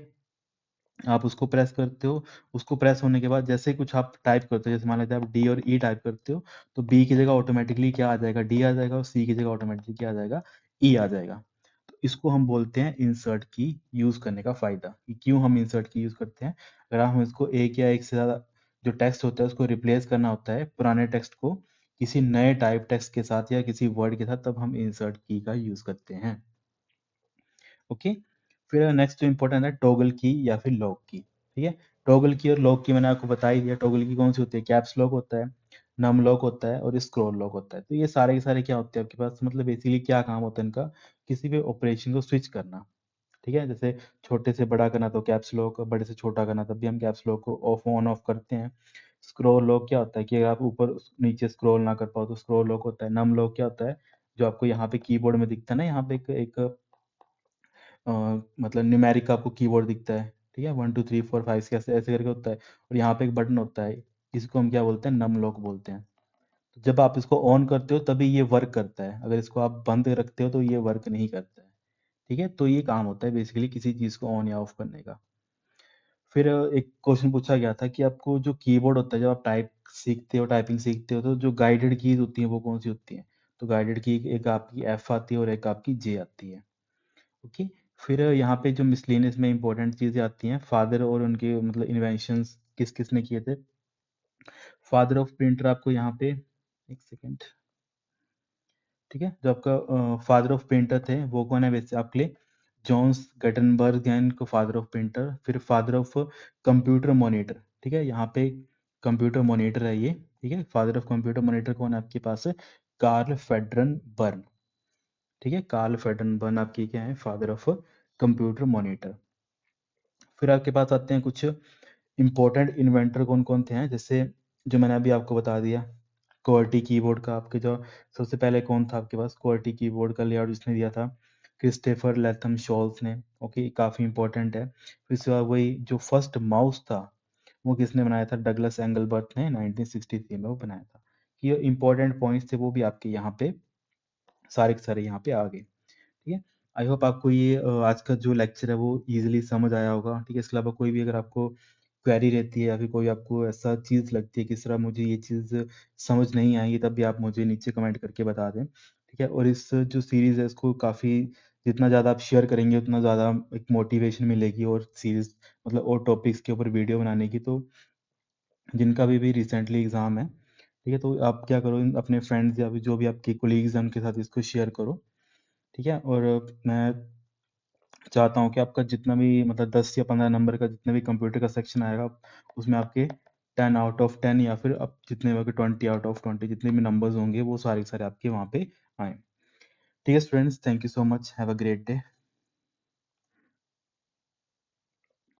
आप उसको प्रेस करते हो, उसको प्रेस होने के बाद जैसे ही कुछ आप टाइप करते हो, जैसे मान लेते हैं आप डी और ई टाइप करते हो, तो बी की जगह ऑटोमेटिकली क्या आ जाएगा, डी आ जाएगा, और सी की जगह ऑटोमेटिकली क्या आ जाएगा, ई आ जाएगा। तो इसको हम बोलते हैं इंसर्ट की यूज करने का फायदा। कि क्यों हम इंसर्ट की यूज करते हैं? अगर हम इसको एक या एक से ज्यादा जो टेक्स्ट होता है उसको रिप्लेस करना होता है, पुराने टेक्स्ट को किसी नए टाइप टेक्स्ट के साथ या किसी वर्ड के साथ, तब हम इंसर्ट की का यूज करते हैं। ओके। फिर नेक्स्ट जो इम्पोर्टेंट है टॉगल की या फिर लॉक की। ठीक है, टॉगल की और लॉक की मैंने आपको बता ही दिया। टॉगल की कौन सी होती है? कैप्स लॉक होता है, नम लॉक होता है और स्क्रॉल लॉक होता है। तो ये सारे के सारे क्या होते हैं आपके पास, मतलब बेसिकली क्या काम होता है इनका, किसी भी ऑपरेशन को स्विच करना। ठीक है, जैसे छोटे से बड़ा करना तो कैप्स लॉक, बड़े से छोटा करना तब भी हम कैप्स लॉक को ऑफ ऑन ऑफ करते हैं। स्क्रॉल लॉक क्या होता है कि अगर आप ऊपर नीचे स्क्रॉल ना कर पाओ तो स्क्रॉल लॉक होता है। नम लॉक क्या होता है, जो आपको यहाँ पे कीबोर्ड में दिखता है ना, यहाँ पे एक अ, मतलब न्यूमेरिक आपको कीबोर्ड दिखता है। ठीक है, 1 2 3 4 5 ऐसे ऐसे करके होता है, और यहाँ पे एक बटन होता है, इसको हम क्या बोलते हैं, नम लॉक बोलते हैं। तो जब आप इसको ऑन करते हो तभी ये वर्क करता है, अगर इसको आप बंद रखते हो तो ये वर्क नहीं करता है। ठीक है, तो ये काम होता है बेसिकली किसी चीज को ऑन या ऑफ करने का। फिर एक क्वेश्चन पूछा गया था कि आपको जो कीबोर्ड होता है, जब आप टाइप सीखते हो, टाइपिंग सीखते हो, तो जो गाइडेड कीज होती हैं वो कौन सी होती हैं? तो गाइडेड की एक आपकी एफ आती है और एक आपकी जे आती है। ओके। फिर यहाँ पे जो मिसलेनियस में इंपॉर्टेंट चीजें आती हैं, फादर और उनके मतलब इन्वेंशंस किस किस ने किए थे। फादर ऑफ प्रिंटर आपको यहाँ पे, एक सेकेंड, ठीक है, जो आपका फादर ऑफ प्रिंटर थे वो कौन है वैसे आपके लिए? जॉन्स गटनबर्ग हैं इनको फादर ऑफ प्रिंटर। फिर फादर ऑफ कंप्यूटर मॉनिटर, ठीक है, यहाँ पे कंप्यूटर मॉनिटर है ये। ठीक है, फादर ऑफ कंप्यूटर मॉनिटर कौन है आपके पास? Karl फेड्रन burn. ठीक है, कार्ल फेड्रन बर्न आपकी क्या है, फादर ऑफ कंप्यूटर मॉनिटर। फिर आपके पास आते हैं कुछ इंपॉर्टेंट इन्वेंटर कौन कौन थे हैं, जैसे जो मैंने अभी आपको बता दिया, क्वालिटी कीबोर्ड का आपके जो सबसे पहले कौन था आपके पास, क्वालिटी कीबोर्ड का लेआउट जिसने दिया था, क्रिस्टेफर लेथम शॉल्स ने। ओके, काफी इंपॉर्टेंट है। फिर उसके बाद वही जो फर्स्ट माउस था वो किसने बनाया था? डगलस एंगलबर्ट ने 1963 में वो बनाया था। ये इंपॉर्टेंट पॉइंट्स थे, वो भी आपके यहाँ पे सारे के सारे यहाँ पे आ गए। ठीक है, आई होप आपको ये आज का जो लेक्चर है वो इजीली समझ आया होगा। ठीक है, इसके अलावा कोई भी अगर आपको क्वेरी रहती है या फिर कोई आपको ऐसा चीज़ लगती है कि इस तरह मुझे ये चीज़ समझ नहीं आई, तब भी आप मुझे नीचे कमेंट करके बता दें। ठीक है, और इस जो सीरीज़ है इसको काफ़ी जितना ज़्यादा आप शेयर करेंगे उतना ज़्यादा एक मोटिवेशन मिलेगी, और सीरीज़ मतलब और टॉपिक्स के ऊपर वीडियो बनाने की। तो जिनका भी रिसेंटली एग्ज़ाम है, ठीक है, तो आप क्या करो, अपने फ्रेंड्स या फिर जो भी आपके कोलीग्स हैं उनके साथ इसको शेयर करो। ठीक है, और मैं चाहता हूँ कि आपका जितना भी मतलब 10 या 15 नंबर का जितना भी कंप्यूटर का सेक्शन आएगा, उसमें आपके 10 आउट ऑफ 10 या फिर अब जितने भी 20 आउट ऑफ 20 जितने भी नंबर्स होंगे वो सारे के सारे आपके वहाँ पे आए। ठीक है students, thank you so much, have a great day.